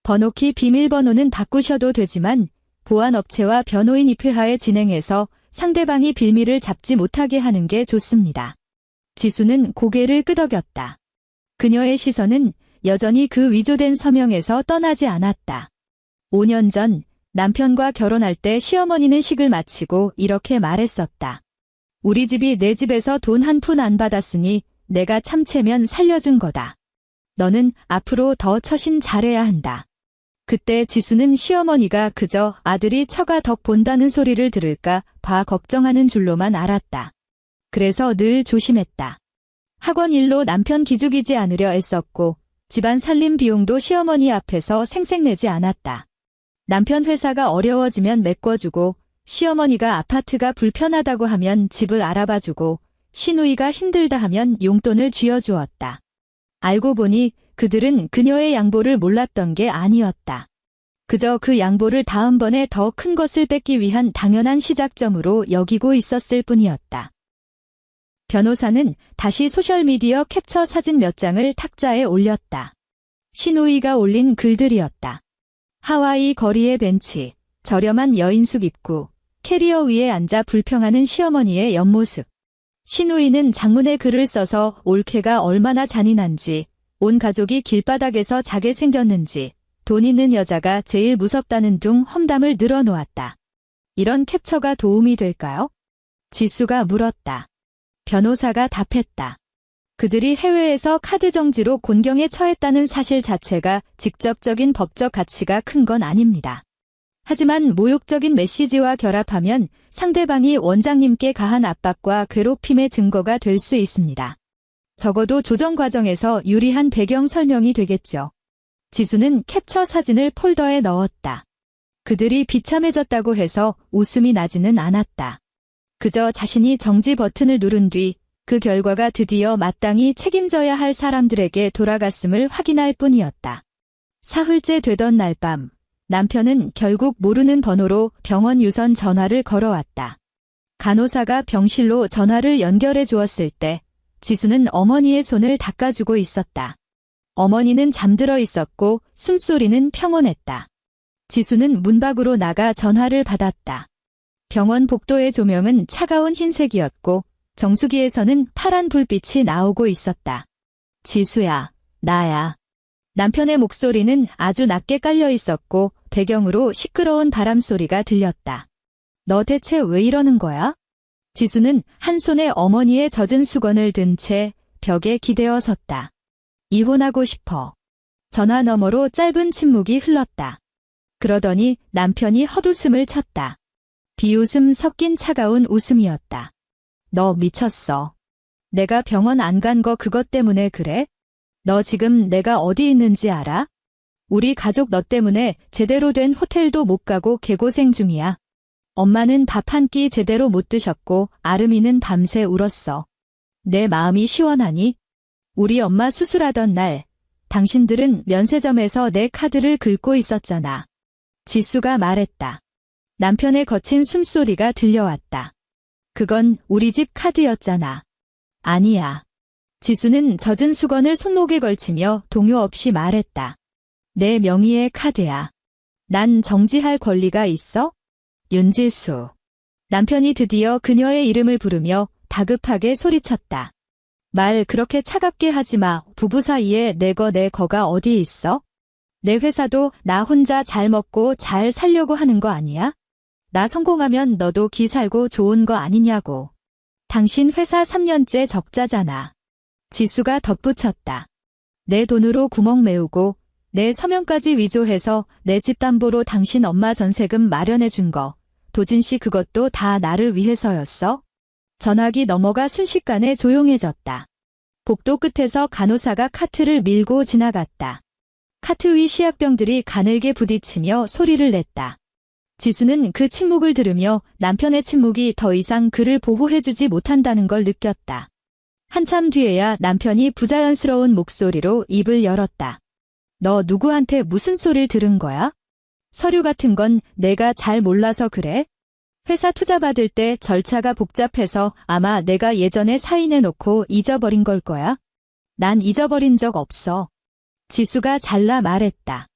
번호키 비밀번호는 바꾸셔도 되지만 보안업체와 변호인 입회하에 진행해서 상대방이 빌미를 잡지 못하게 하는 게 좋습니다. 지수는 고개를 끄덕였다. 그녀의 시선은 여전히 그 위조된 서명에서 떠나지 않았다. 5년 전 남편과 결혼할 때 시어머니는 식을 마치고 이렇게 말했었다. 우리 집이 내 집에서 돈 한 푼 안 받았으니 내가 참채면 살려준 거다. 너는 앞으로 더 처신 잘해야 한다. 그때 지수는 시어머니가 그저 아들이 처가 덕 본다는 소리를 들을까 봐 걱정하는 줄로만 알았다. 그래서 늘 조심했다. 학원 일로 남편 기죽이지 않으려 애썼고 집안 살림 비용도 시어머니 앞에서 생색내지 않았다. 남편 회사가 어려워지면 메꿔주고 시어머니가 아파트가 불편하다고 하면 집을 알아봐주고 시누이가 힘들다 하면 용돈을 쥐어주었다. 알고 보니 그들은 그녀의 양보를 몰랐던 게 아니었다. 그저 그 양보를 다음번에 더 큰 것을 뺏기 위한 당연한 시작점으로 여기고 있었을 뿐이었다. 변호사는 다시 소셜미디어 캡처 사진 몇 장을 탁자에 올렸다. 시누이가 올린 글들이었다. 하와이 거리의 벤치, 저렴한 여인숙 입구, 캐리어 위에 앉아 불평하는 시어머니의 옆모습. 시누이는 장문의 글을 써서 올케가 얼마나 잔인한지, 온 가족이 길바닥에서 자게 생겼는지, 돈 있는 여자가 제일 무섭다는 둥 험담을 늘어놓았다. 이런 캡처가 도움이 될까요? 지수가 물었다. 변호사가 답했다. 그들이 해외에서 카드 정지로 곤경에 처했다는 사실 자체가 직접적인 법적 가치가 큰 건 아닙니다. 하지만 모욕적인 메시지와 결합하면 상대방이 원장님께 가한 압박과 괴롭힘의 증거가 될 수 있습니다. 적어도 조정 과정에서 유리한 배경 설명이 되겠죠. 지수는 캡처 사진을 폴더에 넣었다. 그들이 비참해졌다고 해서 웃음이 나지는 않았다. 그저 자신이 정지 버튼을 누른 뒤 그 결과가 드디어 마땅히 책임져야 할 사람들에게 돌아갔음을 확인할 뿐이었다. 사흘째 되던 날 밤, 남편은 결국 모르는 번호로 병원 유선 전화를 걸어왔다. 간호사가 병실로 전화를 연결해 주었을 때 지수는 어머니의 손을 닦아주고 있었다. 어머니는 잠들어 있었고 숨소리는 평온했다. 지수는 문 밖으로 나가 전화를 받았다. 병원 복도의 조명은 차가운 흰색이었고 정수기에서는 파란 불빛이 나오고 있었다. 지수야, 나야. 남편의 목소리는 아주 낮게 깔려 있었고 배경으로 시끄러운 바람 소리가 들렸다. 너 대체 왜 이러는 거야? 지수는 한 손에 어머니의 젖은 수건을 든 채 벽에 기대어 섰다. 이혼하고 싶어. 전화 너머로 짧은 침묵이 흘렀다. 그러더니 남편이 헛웃음을 쳤다. 비웃음 섞인 차가운 웃음이었다. 너 미쳤어. 내가 병원 안 간 거 그것 때문에 그래? 너 지금 내가 어디 있는지 알아? 우리 가족 너 때문에 제대로 된 호텔도 못 가고 개고생 중이야. 엄마는 밥 한 끼 제대로 못 드셨고 아름이는 밤새 울었어. 내 마음이 시원하니? 우리 엄마 수술하던 날 당신들은 면세점에서 내 카드를 긁고 있었잖아. 지수가 말했다. 남편의 거친 숨소리가 들려왔다. 그건 우리 집 카드였잖아. 아니야. 지수는 젖은 수건을 손목에 걸치며 동요 없이 말했다. 내 명의의 카드야. 난 정지할 권리가 있어? 윤지수. 남편이 드디어 그녀의 이름을 부르며 다급하게 소리쳤다. 말 그렇게 차갑게 하지 마. 부부 사이에 내 거가 어디 있어? 내 회사도 나 혼자 잘 먹고 잘 살려고 하는 거 아니야? 나 성공하면 너도 기 살고 좋은 거 아니냐고. 당신 회사 3년째 적자잖아. 지수가 덧붙였다. 내 돈으로 구멍 메우고 내 서명까지 위조해서 내 집 담보로 당신 엄마 전세금 마련해 준 거. 도진 씨 그것도 다 나를 위해서였어? 전화기 넘어가 순식간에 조용해졌다. 복도 끝에서 간호사가 카트를 밀고 지나갔다. 카트 위 시약병들이 가늘게 부딪히며 소리를 냈다. 지수는 그 침묵을 들으며 남편의 침묵이 더 이상 그를 보호해주지 못한다는 걸 느꼈다. 한참 뒤에야 남편이 부자연스러운 목소리로 입을 열었다. 너 누구한테 무슨 소리를 들은 거야? 서류 같은 건 내가 잘 몰라서 그래? 회사 투자 받을 때 절차가 복잡해서 아마 내가 예전에 사인해놓고 잊어버린 걸 거야? 난 잊어버린 적 없어. 지수가 잘라 말했다.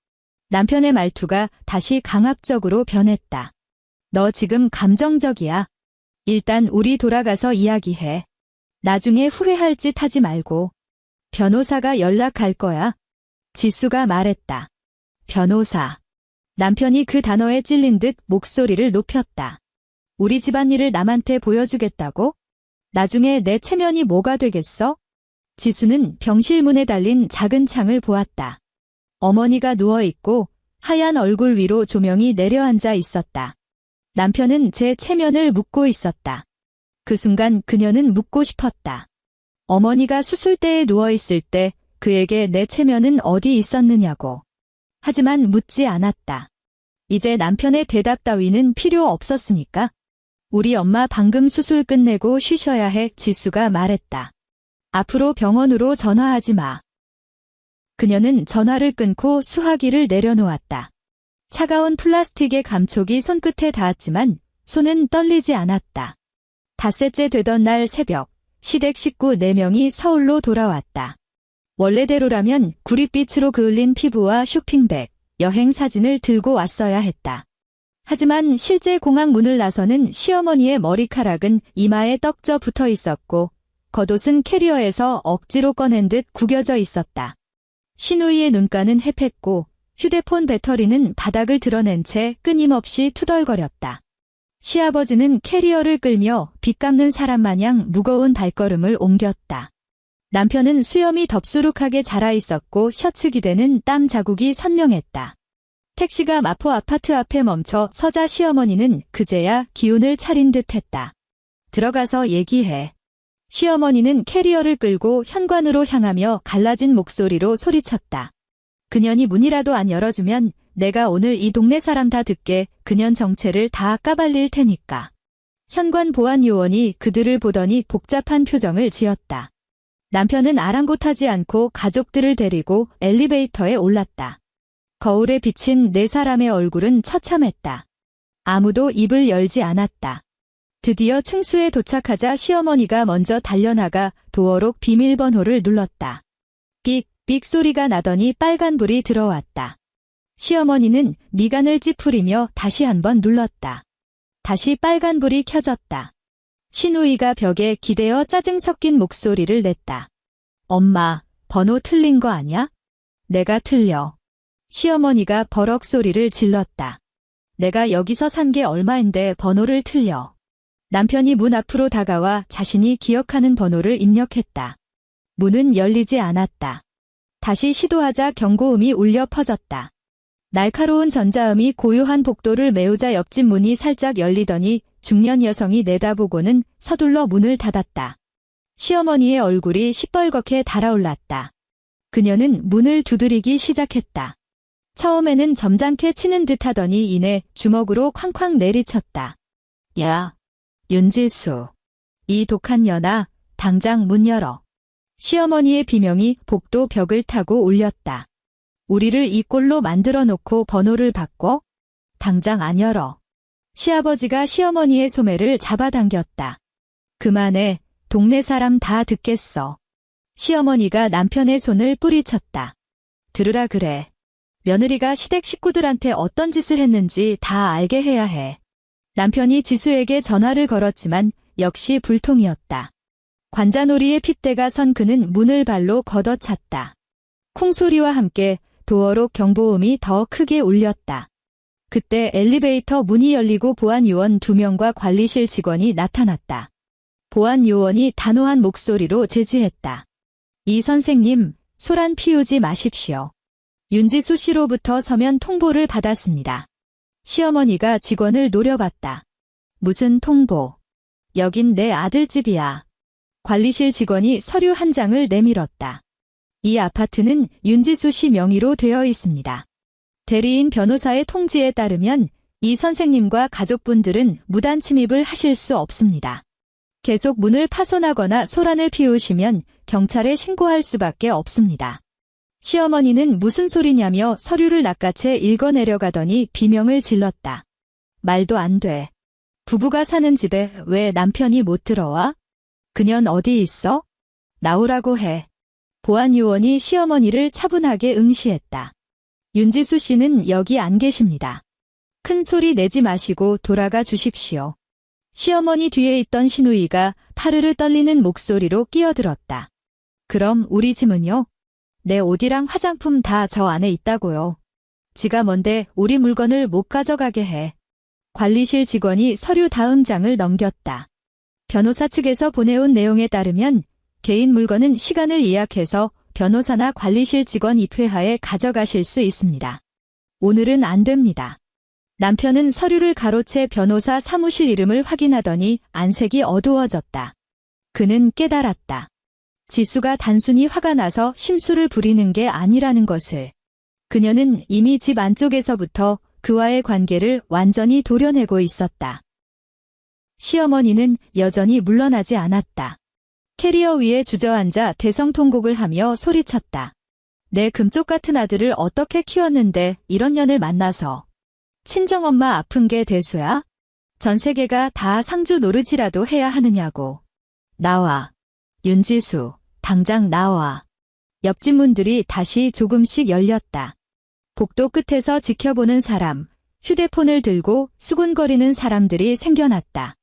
남편의 말투가 다시 강압적으로 변했다. 너 지금 감정적이야. 일단 우리 돌아가서 이야기해. 나중에 후회할 짓 하지 말고. 변호사가 연락할 거야. 지수가 말했다. 변호사. 남편이 그 단어에 찔린 듯 목소리를 높였다. 우리 집안일을 남한테 보여주겠다고? 나중에 내 체면이 뭐가 되겠어? 지수는 병실 문에 달린 작은 창을 보았다. 어머니가 누워있고 하얀 얼굴 위로 조명이 내려앉아 있었다. 남편은 제 체면을 묻고 있었다. 그 순간 그녀는 묻고 싶었다. 어머니가 수술대에 누워있을 때 그에게 내 체면은 어디 있었느냐고. 하지만 묻지 않았다. 이제 남편의 대답 따위는 필요 없었으니까. 우리 엄마 방금 수술 끝내고 쉬셔야 해. 지수가 말했다. 앞으로 병원으로 전화하지 마. 그녀는 전화를 끊고 수화기를 내려놓았다. 차가운 플라스틱의 감촉이 손끝에 닿았지만 손은 떨리지 않았다. 닷새째 되던 날 새벽, 시댁 식구 4명이 서울로 돌아왔다. 원래대로라면 구릿빛으로 그을린 피부와 쇼핑백, 여행 사진을 들고 왔어야 했다. 하지만 실제 공항 문을 나서는 시어머니의 머리카락은 이마에 떡져 붙어 있었고 겉옷은 캐리어에서 억지로 꺼낸 듯 구겨져 있었다. 시누이의 눈가는 해텄고 휴대폰 배터리는 바닥을 드러낸 채 끊임없이 투덜거렸다. 시아버지는 캐리어를 끌며 빚 갚는 사람 마냥 무거운 발걸음을 옮겼다. 남편은 수염이 덥수룩하게 자라 있었고 셔츠 기대는 땀 자국이 선명했다. 택시가 마포 아파트 앞에 멈춰 서자 시어머니는 그제야 기운을 차린 듯했다. 들어가서 얘기해. 시어머니는 캐리어를 끌고 현관으로 향하며 갈라진 목소리로 소리쳤다. 그년이 문이라도 안 열어주면 내가 오늘 이 동네 사람 다 듣게 그년 정체를 다 까발릴 테니까. 현관 보안 요원이 그들을 보더니 복잡한 표정을 지었다. 남편은 아랑곳하지 않고 가족들을 데리고 엘리베이터에 올랐다. 거울에 비친 4사람의 얼굴은 처참했다. 아무도 입을 열지 않았다. 드디어 층수에 도착하자 시어머니가 먼저 달려나가 도어록 비밀번호를 눌렀다. 삑삑 소리가 나더니 빨간불이 들어왔다. 시어머니는 미간을 찌푸리며 다시 한번 눌렀다. 다시 빨간불이 켜졌다. 시누이가 벽에 기대어 짜증 섞인 목소리를 냈다. 엄마, 번호 틀린 거 아냐? 내가 틀려. 시어머니가 버럭 소리를 질렀다. 내가 여기서 산 게 얼마인데 번호를 틀려. 남편이 문 앞으로 다가와 자신이 기억하는 번호를 입력했다. 문은 열리지 않았다. 다시 시도하자 경고음이 울려 퍼졌다. 날카로운 전자음이 고요한 복도를 메우자 옆집 문이 살짝 열리더니 중년 여성이 내다보고는 서둘러 문을 닫았다. 시어머니의 얼굴이 시뻘겋게 달아올랐다. 그녀는 문을 두드리기 시작했다. 처음에는 점잖게 치는 듯 하더니 이내 주먹으로 쾅쾅 내리쳤다. 야, 윤지수. 이 독한 년아, 당장 문 열어. 시어머니의 비명이 복도 벽을 타고 울렸다. 우리를 이 꼴로 만들어 놓고 번호를 바꿔? 당장 안 열어. 시아버지가 시어머니의 소매를 잡아당겼다. 그만해, 동네 사람 다 듣겠어. 시어머니가 남편의 손을 뿌리쳤다. 들으라 그래. 며느리가 시댁 식구들한테 어떤 짓을 했는지 다 알게 해야 해. 남편이 지수에게 전화를 걸었지만 역시 불통이었다. 관자놀이의 핏대가 선 그는 문을 발로 걷어찼다. 쿵소리와 함께 도어록 경보음이 더 크게 울렸다. 그때 엘리베이터 문이 열리고 보안요원 2명과 관리실 직원이 나타났다. 보안요원이 단호한 목소리로 제지했다. 이 선생님, 소란 피우지 마십시오. 윤지수 씨로부터 서면 통보를 받았습니다. 시어머니가 직원을 노려봤다. 무슨 통보? 여긴 내 아들 집이야. 관리실 직원이 서류 한 장을 내밀었다. 이 아파트는 윤지수 씨 명의로 되어 있습니다. 대리인 변호사의 통지에 따르면 이 선생님과 가족분들은 무단 침입을 하실 수 없습니다. 계속 문을 파손하거나 소란을 피우시면 경찰에 신고할 수밖에 없습니다. 시어머니는 무슨 소리냐며 서류를 낚아채 읽어내려가더니 비명을 질렀다. 말도 안 돼. 부부가 사는 집에 왜 남편이 못 들어와? 그년 어디 있어? 나오라고 해. 보안요원이 시어머니를 차분하게 응시했다. 윤지수 씨는 여기 안 계십니다. 큰 소리 내지 마시고 돌아가 주십시오. 시어머니 뒤에 있던 시누이가 파르르 떨리는 목소리로 끼어들었다. 그럼 우리 짐은요? 내 옷이랑 화장품 다 저 안에 있다고요. 지가 뭔데 우리 물건을 못 가져가게 해. 관리실 직원이 서류 다음 장을 넘겼다. 변호사 측에서 보내온 내용에 따르면 개인 물건은 시간을 예약해서 변호사나 관리실 직원 입회하에 가져가실 수 있습니다. 오늘은 안 됩니다. 남편은 서류를 가로채 변호사 사무실 이름을 확인하더니 안색이 어두워졌다. 그는 깨달았다. 지수가 단순히 화가 나서 심술을 부리는 게 아니라는 것을. 그녀는 이미 집 안쪽에서부터 그와의 관계를 완전히 도려내고 있었다. 시어머니는 여전히 물러나지 않았다. 캐리어 위에 주저앉아 대성통곡을 하며 소리쳤다. 내 금쪽 같은 아들을 어떻게 키웠는데 이런 년을 만나서. 친정엄마 아픈 게 대수야? 전 세계가 다 상주 노릇이라도 해야 하느냐고. 나와. 윤지수, 당장 나와. 옆집 문들이 다시 조금씩 열렸다. 복도 끝에서 지켜보는 사람, 휴대폰을 들고 수군거리는 사람들이 생겨났다.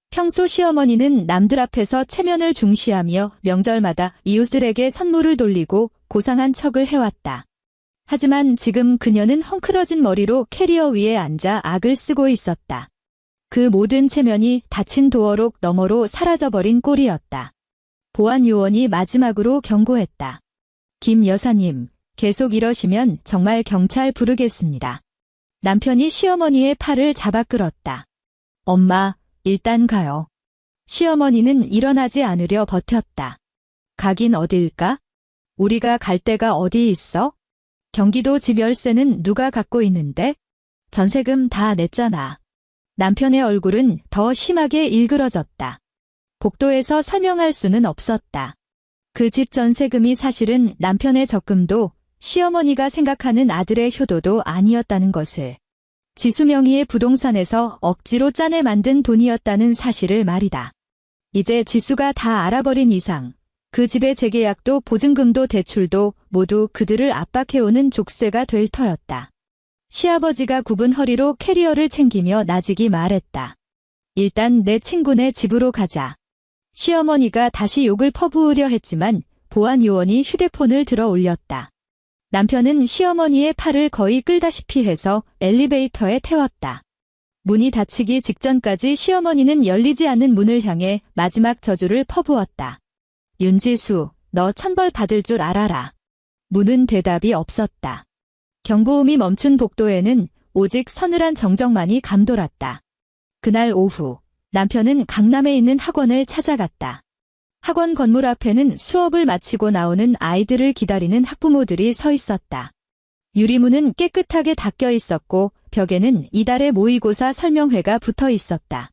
평소 시어머니는 남들 앞에서 체면을 중시하며 명절마다 이웃들에게 선물을 돌리고 고상한 척을 해왔다. 하지만 지금 그녀는 헝클어진 머리로 캐리어 위에 앉아 악을 쓰고 있었다. 그 모든 체면이 닫힌 도어록 너머로 사라져버린 꼴이었다. 보안요원이 마지막으로 경고했다. 김 여사님, 계속 이러시면 정말 경찰 부르겠습니다. 남편이 시어머니의 팔을 잡아 끌었다. 엄마, 일단 가요. 시어머니는 일어나지 않으려 버텼다. 가긴 어딜까? 우리가 갈 데가 어디 있어? 경기도 집 열쇠는 누가 갖고 있는데? 전세금 다 냈잖아. 남편의 얼굴은 더 심하게 일그러졌다. 복도에서 설명할 수는 없었다. 그 집 전세금이 사실은 남편의 적금도 시어머니가 생각하는 아들의 효도도 아니었다는 것을. 지수 명의의 부동산에서 억지로 짜내 만든 돈이었다는 사실을 말이다. 이제 지수가 다 알아버린 이상 그 집의 재계약도 보증금도 대출도 모두 그들을 압박해오는 족쇄가 될 터였다. 시아버지가 굽은 허리로 캐리어를 챙기며 나직이 말했다. 일단 내 친구네 집으로 가자. 시어머니가 다시 욕을 퍼부으려 했지만 보안요원이 휴대폰을 들어 올렸다. 남편은 시어머니의 팔을 거의 끌다시피 해서 엘리베이터에 태웠다. 문이 닫히기 직전까지 시어머니는 열리지 않는 문을 향해 마지막 저주를 퍼부었다. 윤지수, 너 천벌 받을 줄 알아라. 문은 대답이 없었다. 경보음이 멈춘 복도에는 오직 서늘한 정적만이 감돌았다. 그날 오후, 남편은 강남에 있는 학원을 찾아갔다. 학원 건물 앞에는 수업을 마치고 나오는 아이들을 기다리는 학부모들이 서 있었다. 유리문은 깨끗하게 닦여 있었고 벽에는 이달의 모의고사 설명회가 붙어 있었다.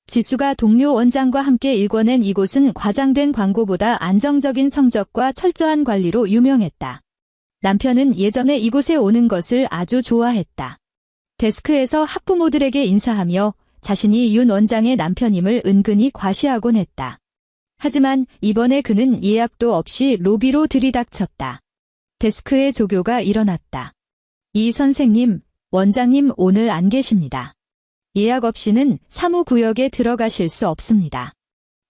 지수가 동료 원장과 함께 일궈낸 이곳은 과장된 광고보다 안정적인 성적과 철저한 관리로 유명했다. 남편은 예전에 이곳에 오는 것을 아주 좋아했다. 데스크에서 학부모들에게 인사하며 자신이 윤 원장의 남편임을 은근히 과시하곤 했다. 하지만 이번에 그는 예약도 없이 로비로 들이닥쳤다. 데스크에 조교가 일어났다. 이 선생님, 원장님 오늘 안 계십니다. 예약 없이는 사무구역에 들어가실 수 없습니다.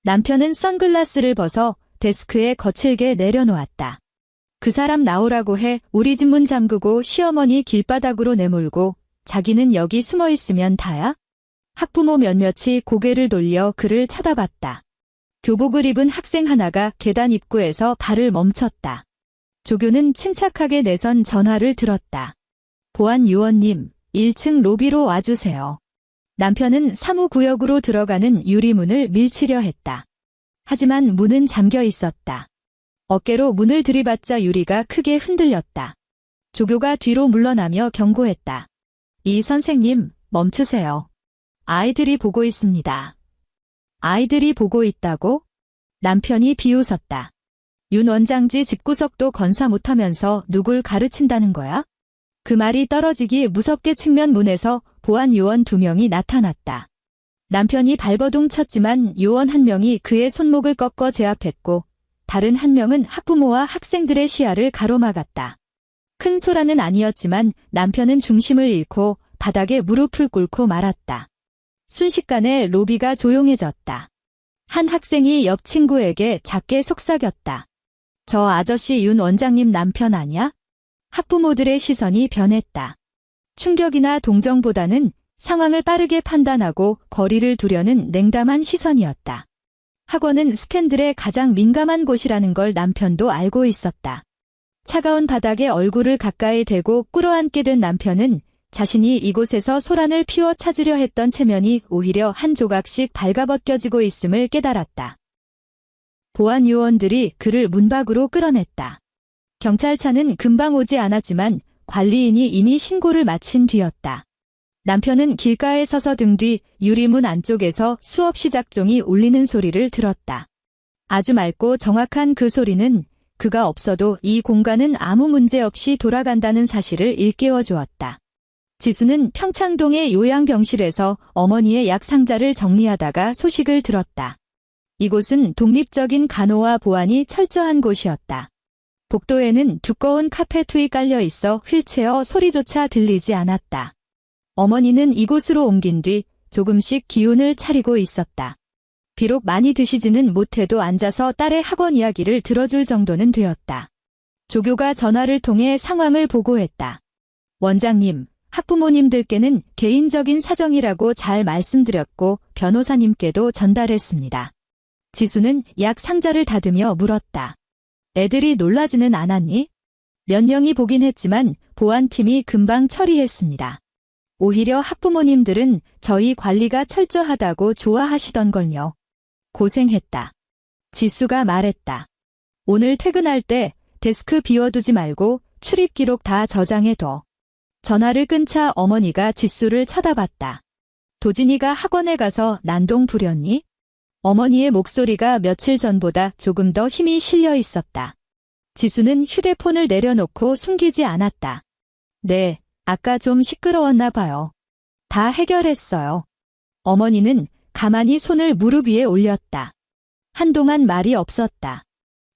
남편은 선글라스를 벗어 데스크에 거칠게 내려놓았다. 그 사람 나오라고 해 우리 집 문 잠그고 시어머니 길바닥으로 내몰고 자기는 여기 숨어 있으면 다야? 학부모 몇몇이 고개를 돌려 그를 쳐다봤다. 교복을 입은 학생 하나가 계단 입구에서 발을 멈췄다. 조교는 침착하게 내선 전화를 들었다. 보안 요원님, 1층 로비로 와주세요. 남편은 사무구역으로 들어가는 유리문을 밀치려 했다. 하지만 문은 잠겨 있었다. 어깨로 문을 들이받자 유리가 크게 흔들렸다. 조교가 뒤로 물러나며 경고했다. 이 선생님, 멈추세요. 아이들이 보고 있습니다. 아이들이 보고 있다고? 남편이 비웃었다. 윤 원장지 집구석도 건사 못하면서 누굴 가르친다는 거야? 그 말이 떨어지기 무섭게 측면 문에서 보안 요원 2명이 나타났다. 남편이 발버둥 쳤지만 요원 1명이 그의 손목을 꺾어 제압했고 다른 1명은 학부모와 학생들의 시야를 가로막았다. 큰 소란은 아니었지만 남편은 중심을 잃고 바닥에 무릎을 꿇고 말았다. 순식간에 로비가 조용해졌다. 한 학생이 옆 친구에게 작게 속삭였다. 저 아저씨 윤 원장님 남편 아냐? 학부모들의 시선이 변했다. 충격이나 동정보다는 상황을 빠르게 판단하고 거리를 두려는 냉담한 시선이었다. 학원은 스캔들에 가장 민감한 곳이라는 걸 남편도 알고 있었다. 차가운 바닥에 얼굴을 가까이 대고 꿇어앉게 된 남편은 자신이 이곳에서 소란을 피워 찾으려 했던 체면이 오히려 한 조각씩 발가벗겨지고 있음을 깨달았다. 보안 요원들이 그를 문 밖으로 끌어냈다. 경찰차는 금방 오지 않았지만 관리인이 이미 신고를 마친 뒤였다. 남편은 길가에 서서 등 뒤 유리문 안쪽에서 수없이 작종이 울리는 소리를 들었다. 아주 맑고 정확한 그 소리는 그가 없어도 이 공간은 아무 문제 없이 돌아간다는 사실을 일깨워 주었다. 지수는 평창동의 요양병실에서 어머니의 약 상자를 정리하다가 소식을 들었다. 이곳은 독립적인 간호와 보안이 철저한 곳이었다. 복도에는 두꺼운 카페트이 깔려 있어 휠체어 소리조차 들리지 않았다. 어머니는 이곳으로 옮긴 뒤 조금씩 기운을 차리고 있었다. 비록 많이 드시지는 못해도 앉아서 딸의 학원 이야기를 들어줄 정도는 되었다. 조교가 전화를 통해 상황을 보고했다. 원장님, 학부모님들께는 개인적인 사정이라고 잘 말씀드렸고 변호사님께도 전달했습니다. 지수는 약 상자를 닫으며 물었다. 애들이 놀라지는 않았니? 몇 명이 보긴 했지만 보안팀이 금방 처리했습니다. 오히려 학부모님들은 저희 관리가 철저하다고 좋아하시던걸요. 고생했다. 지수가 말했다. 오늘 퇴근할 때 데스크 비워두지 말고 출입 기록 다 저장해둬. 전화를 끊자 어머니가 지수를 쳐다봤다. 도진이가 학원에 가서 난동 부렸니? 어머니의 목소리가 며칠 전보다 조금 더 힘이 실려 있었다. 지수는 휴대폰을 내려놓고 숨기지 않았다. 네, 아까 좀 시끄러웠나 봐요. 다 해결했어요. 어머니는 가만히 손을 무릎 위에 올렸다. 한동안 말이 없었다.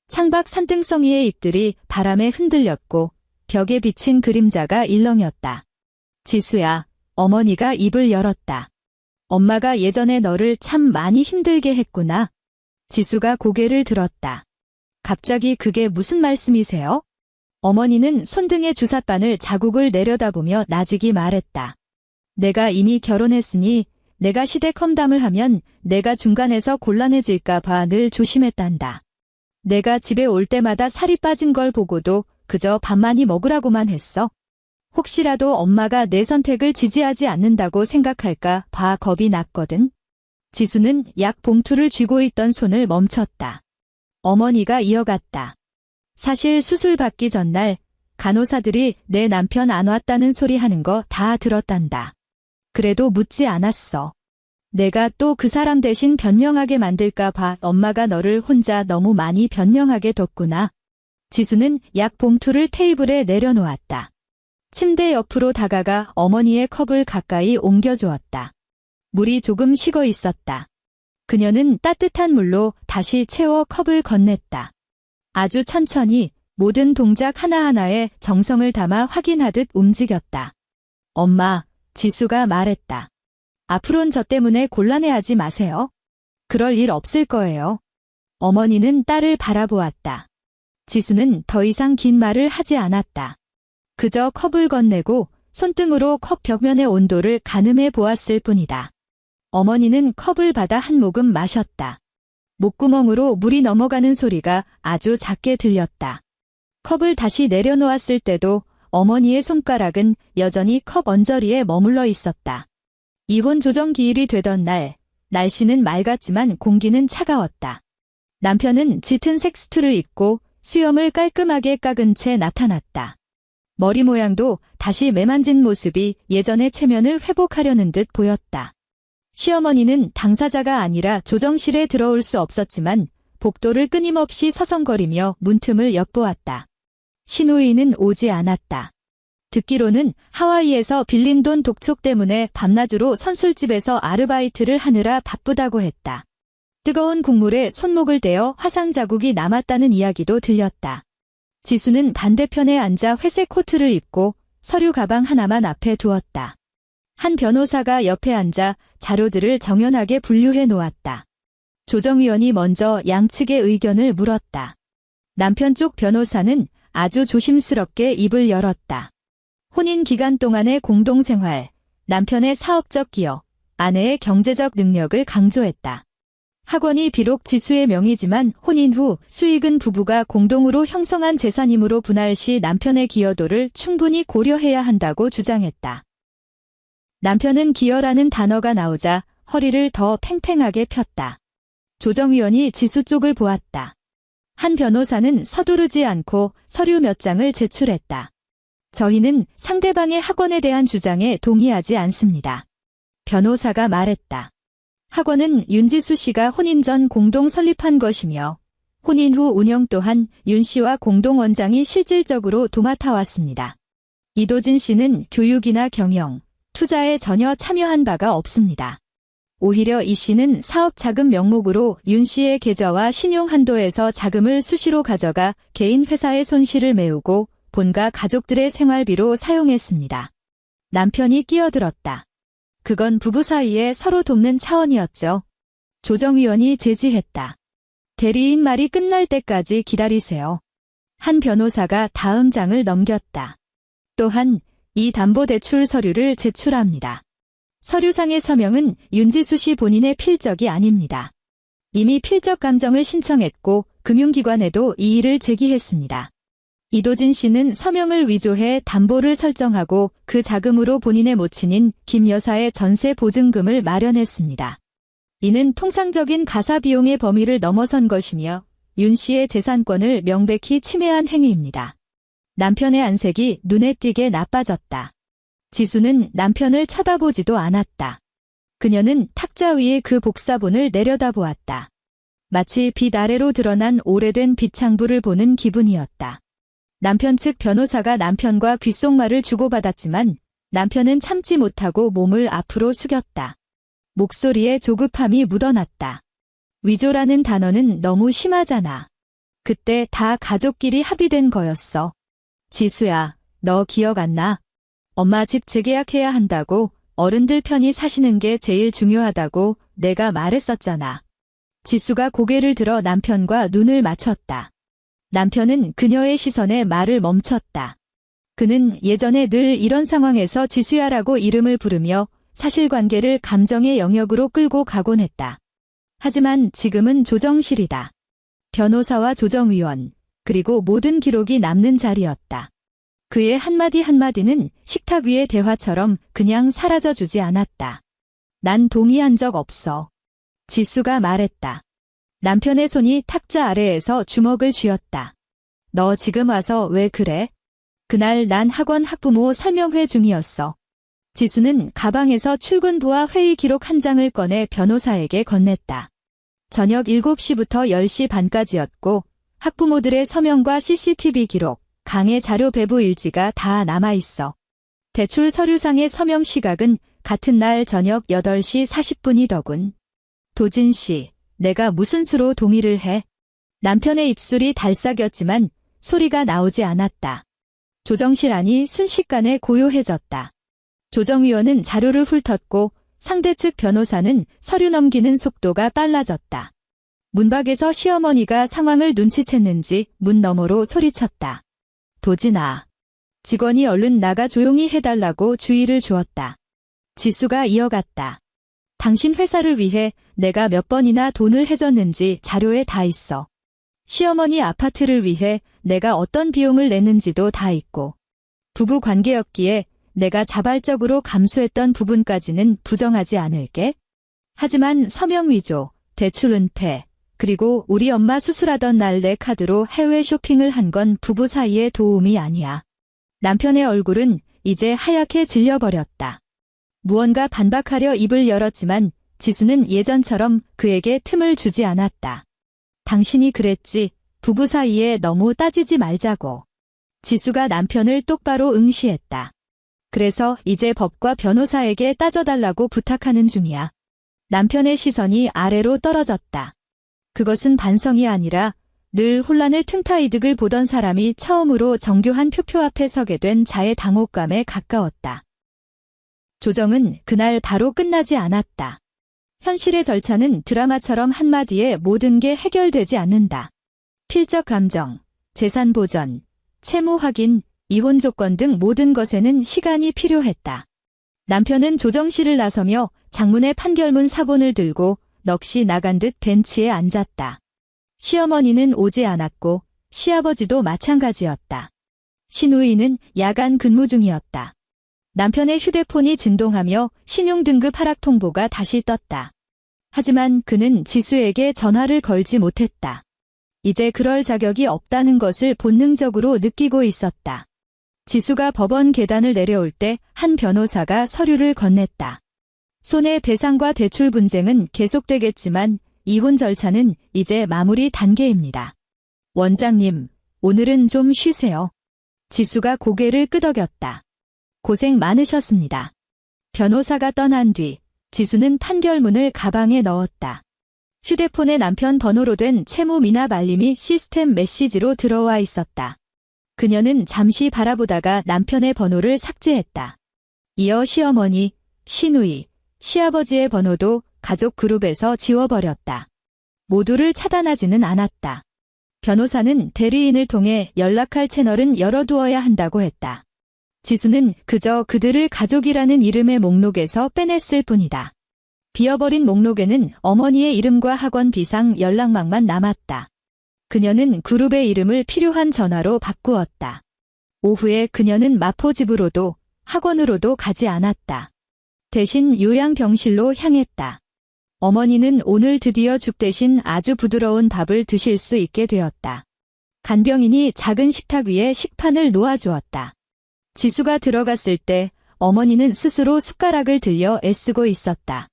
창밖 산등성이의 잎들이 바람에 흔들렸고 벽에 비친 그림자가 일렁였다. 지수야, 어머니가 입을 열었다. 엄마가 예전에 너를 참 많이 힘들게 했구나. 지수가 고개를 들었다. 갑자기 그게 무슨 말씀이세요? 어머니는 손등에 주삿바늘 자국을 내려다보며 나직이 말했다. 내가 이미 결혼했으니 내가 시댁 험담을 하면 내가 중간에서 곤란해질까 봐 늘 조심했단다. 내가 집에 올 때마다 살이 빠진 걸 보고도 그저 밥 많이 먹으라고만 했어. 혹시라도 엄마가 내 선택을 지지하지 않는다고 생각할까 봐 겁이 났거든. 지수는 약 봉투를 쥐고 있던 손을 멈췄다. 어머니가 이어갔다. 사실 수술 받기 전날 간호사들이 내 남편 안 왔다는 소리 하는 거 다 들었단다. 그래도 묻지 않았어. 내가 또 그 사람 대신 변명하게 만들까 봐 엄마가 너를 혼자 너무 많이 변명하게 뒀구나. 지수는 약 봉투를 테이블에 내려놓았다. 침대 옆으로 다가가 어머니의 컵을 가까이 옮겨주었다. 물이 조금 식어 있었다. 그녀는 따뜻한 물로 다시 채워 컵을 건넸다. 아주 천천히 모든 동작 하나하나에 정성을 담아 확인하듯 움직였다. 엄마, 지수가 말했다. 앞으론 저 때문에 곤란해하지 마세요. 그럴 일 없을 거예요. 어머니는 딸을 바라보았다. 지수는 더 이상 긴 말을 하지 않았다. 그저 컵을 건네고 손등으로 컵 벽면의 온도를 가늠해 보았을 뿐이다. 어머니는 컵을 받아 한 모금 마셨다. 목구멍으로 물이 넘어가는 소리가 아주 작게 들렸다. 컵을 다시 내려놓았을 때도 어머니의 손가락은 여전히 컵 언저리에 머물러 있었다. 이혼 조정 기일이 되던 날, 날씨는 맑았지만 공기는 차가웠다. 남편은 짙은 색 수트를 입고 수염을 깔끔하게 깎은 채 나타났다. 머리 모양도 다시 매만진 모습이 예전의 체면을 회복하려는 듯 보였다. 시어머니는 당사자가 아니라 조정실에 들어올 수 없었지만 복도를 끊임없이 서성거리며 문틈을 엿보았다. 시누이는 오지 않았다. 듣기로는 하와이에서 빌린 돈 독촉 때문에 밤낮으로 선술집에서 아르바이트를 하느라 바쁘다고 했다. 뜨거운 국물에 손목을 떼어 화상 자국이 남았다는 이야기도 들렸다. 지수는 반대편에 앉아 회색 코트를 입고 서류 가방 하나만 앞에 두었다. 한 변호사가 옆에 앉아 자료들을 정연하게 분류해 놓았다. 조정위원이 먼저 양측의 의견을 물었다. 남편 쪽 변호사는 아주 조심스럽게 입을 열었다. 혼인 기간 동안의 공동생활, 남편의 사업적 기여, 아내의 경제적 능력을 강조했다. 학원이 비록 지수의 명의지만 혼인 후 수익은 부부가 공동으로 형성한 재산이므로 분할 시 남편의 기여도를 충분히 고려해야 한다고 주장했다. 남편은 기여라는 단어가 나오자 허리를 더 팽팽하게 폈다. 조정위원이 지수 쪽을 보았다. 한 변호사는 서두르지 않고 서류 몇 장을 제출했다. 저희는 상대방의 학원에 대한 주장에 동의하지 않습니다. 변호사가 말했다. 학원은 윤지수 씨가 혼인 전 공동 설립한 것이며 혼인 후 운영 또한 윤 씨와 공동원장이 실질적으로 도맡아왔습니다. 이도진 씨는 교육이나 경영, 투자에 전혀 참여한 바가 없습니다. 오히려 이 씨는 사업 자금 명목으로 윤 씨의 계좌와 신용 한도에서 자금을 수시로 가져가 개인 회사의 손실을 메우고 본가 가족들의 생활비로 사용했습니다. 남편이 끼어들었다. 그건 부부 사이에 서로 돕는 차원이었죠. 조정위원이 제지했다. 대리인 말이 끝날 때까지 기다리세요. 한 변호사가 다음 장을 넘겼다. 또한 이 담보대출 서류를 제출합니다. 서류상의 서명은 윤지수 씨 본인의 필적이 아닙니다. 이미 필적 감정을 신청했고 금융기관에도 이의를 제기했습니다. 이도진 씨는 서명을 위조해 담보를 설정하고 그 자금으로 본인의 모친인 김 여사의 전세 보증금을 마련했습니다. 이는 통상적인 가사 비용의 범위를 넘어선 것이며 윤 씨의 재산권을 명백히 침해한 행위입니다. 남편의 안색이 눈에 띄게 나빠졌다. 지수는 남편을 쳐다보지도 않았다. 그녀는 탁자 위에 그 복사본을 내려다보았다. 마치 빛 아래로 드러난 오래된 빛창부를 보는 기분이었다. 남편 측 변호사가 남편과 귓속말을 주고받았지만 남편은 참지 못하고 몸을 앞으로 숙였다. 목소리에 조급함이 묻어났다. 위조라는 단어는 너무 심하잖아. 그때 다 가족끼리 합의된 거였어. 지수야, 너 기억 안 나? 엄마 집 재계약해야 한다고 어른들 편히 사시는 게 제일 중요하다고 내가 말했었잖아. 지수가 고개를 들어 남편과 눈을 맞췄다. 남편은 그녀의 시선에 말을 멈췄다. 그는 예전에 늘 이런 상황에서 지수야라고 이름을 부르며 사실관계를 감정의 영역으로 끌고 가곤 했다. 하지만 지금은 조정실이다. 변호사와 조정위원, 그리고 모든 기록이 남는 자리였다. 그의 한마디 한마디는 식탁 위의 대화처럼 그냥 사라져주지 않았다. 난 동의한 적 없어. 지수가 말했다. 남편의 손이 탁자 아래에서 주먹을 쥐었다. 너 지금 와서 왜 그래? 그날 난 학원 학부모 설명회 중이었어. 지수는 가방에서 출근부와 회의 기록 한 장을 꺼내 변호사에게 건넸다. 저녁 7시부터 10시 반까지였고 학부모들의 서명과 CCTV 기록, 강의 자료 배부 일지가 다 남아있어. 대출 서류상의 서명 시각은 같은 날 저녁 8시 40분이더군. 도진 씨, 내가 무슨 수로 동의를 해? 남편의 입술이 달싹였지만 소리가 나오지 않았다. 조정실 안이 순식간에 고요해졌다. 조정위원은 자료를 훑었고 상대 측 변호사는 서류 넘기는 속도가 빨라졌다. 문 밖에서 시어머니가 상황을 눈치챘는지 문 너머로 소리쳤다. 도진아. 직원이 얼른 나가 조용히 해달라고 주의를 주었다. 지수가 이어갔다. 당신 회사를 위해 내가 몇 번이나 돈을 해줬는지 자료에 다 있어. 시어머니 아파트를 위해 내가 어떤 비용을 냈는지도 다 있고. 부부 관계였기에 내가 자발적으로 감수했던 부분까지는 부정하지 않을게. 하지만 서명 위조, 대출 은폐, 그리고 우리 엄마 수술하던 날 내 카드로 해외 쇼핑을 한 건 부부 사이의 도움이 아니야. 남편의 얼굴은 이제 하얗게 질려버렸다. 무언가 반박하려 입을 열었지만 지수는 예전처럼 그에게 틈을 주지 않았다. 당신이 그랬지. 부부 사이에 너무 따지지 말자고. 지수가 남편을 똑바로 응시했다. 그래서 이제 법과 변호사에게 따져달라고 부탁하는 중이야. 남편의 시선이 아래로 떨어졌다. 그것은 반성이 아니라 늘 혼란을 틈타 이득을 보던 사람이 처음으로 정교한 표표 앞에 서게 된 자의 당혹감에 가까웠다. 조정은 그날 바로 끝나지 않았다. 현실의 절차는 드라마처럼 한마디에 모든 게 해결되지 않는다. 필적 감정, 재산 보전, 채무 확인, 이혼 조건 등 모든 것에는 시간이 필요했다. 남편은 조정실을 나서며 장문의 판결문 사본을 들고 넋이 나간 듯 벤치에 앉았다. 시어머니는 오지 않았고 시아버지도 마찬가지였다. 신우이는 야간 근무 중이었다. 남편의 휴대폰이 진동하며 신용등급 하락 통보가 다시 떴다. 하지만 그는 지수에게 전화를 걸지 못했다. 이제 그럴 자격이 없다는 것을 본능적으로 느끼고 있었다. 지수가 법원 계단을 내려올 때 한 변호사가 서류를 건넸다. 손해배상과 대출 분쟁은 계속되겠지만 이혼 절차는 이제 마무리 단계입니다. 원장님, 오늘은 좀 쉬세요. 지수가 고개를 끄덕였다. 고생 많으셨습니다. 변호사가 떠난 뒤 지수는 판결문을 가방에 넣었다. 휴대폰에 남편 번호로 된 채무 미납 알림이 시스템 메시지로 들어와 있었다. 그녀는 잠시 바라보다가 남편의 번호를 삭제했다. 이어 시어머니, 시누이, 시아버지의 번호도 가족 그룹에서 지워버렸다. 모두를 차단하지는 않았다. 변호사는 대리인을 통해 연락할 채널은 열어두어야 한다고 했다. 지수는 그저 그들을 가족이라는 이름의 목록에서 빼냈을 뿐이다. 비어버린 목록에는 어머니의 이름과 학원 비상 연락망만 남았다. 그녀는 그룹의 이름을 필요한 전화로 바꾸었다. 오후에 그녀는 마포 집으로도 학원으로도 가지 않았다. 대신 요양병실로 향했다. 어머니는 오늘 드디어 죽 대신 아주 부드러운 밥을 드실 수 있게 되었다. 간병인이 작은 식탁 위에 식판을 놓아주었다. 지수가 들어갔을 때 어머니는 스스로 숟가락을 들려 애쓰고 있었다.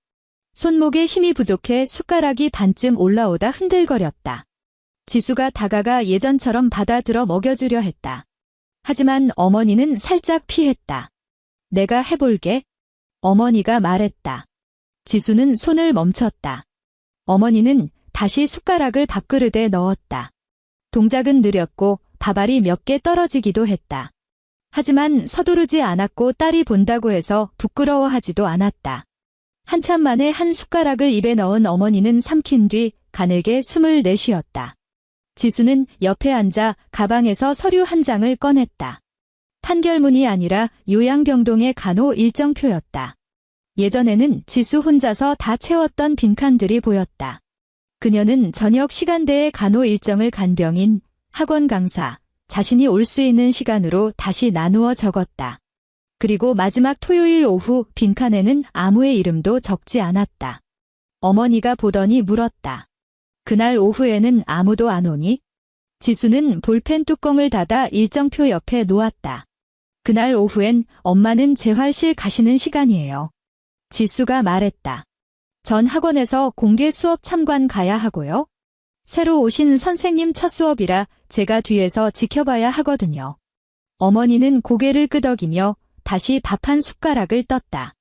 손목에 힘이 부족해 숟가락이 반쯤 올라오다 흔들거렸다. 지수가 다가가 예전처럼 받아들어 먹여주려 했다. 하지만 어머니는 살짝 피했다. 내가 해볼게. 어머니가 말했다. 지수는 손을 멈췄다. 어머니는 다시 숟가락을 밥그릇에 넣었다. 동작은 느렸고 밥알이 몇 개 떨어지기도 했다. 하지만 서두르지 않았고 딸이 본다고 해서 부끄러워하지도 않았다. 한참 만에 한 숟가락을 입에 넣은 어머니는 삼킨 뒤 가늘게 숨을 내쉬었다. 지수는 옆에 앉아 가방에서 서류 한 장을 꺼냈다. 판결문이 아니라 요양병동의 간호 일정표였다. 예전에는 지수 혼자서 다 채웠던 빈칸들이 보였다. 그녀는 저녁 시간대에 간호 일정을 간병인, 학원 강사, 자신이 올 수 있는 시간으로 다시 나누어 적었다. 그리고 마지막 토요일 오후 빈칸에는 아무의 이름도 적지 않았다. 어머니가 보더니 물었다. 그날 오후에는 아무도 안 오니? 지수는 볼펜 뚜껑을 닫아 일정표 옆에 놓았다. 그날 오후엔 엄마는 재활실 가시는 시간이에요. 지수가 말했다. 전 학원에서 공개 수업 참관 가야 하고요. 새로 오신 선생님 첫 수업이라 제가 뒤에서 지켜봐야 하거든요. 어머니는 고개를 끄덕이며 다시 밥 한 숟가락을 떴다.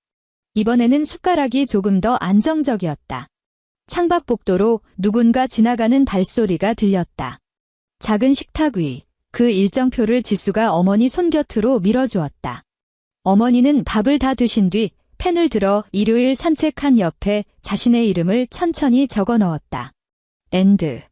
이번에는 숟가락이 조금 더 안정적이었다. 창밖복도로 누군가 지나가는 발소리가 들렸다. 작은 식탁 위, 그 일정표를 지수가 어머니 손 곁으로 밀어주었다. 어머니는 밥을 다 드신 뒤 펜을 들어 일요일 산책한 옆에 자신의 이름을 천천히 적어 넣었다. 엔드.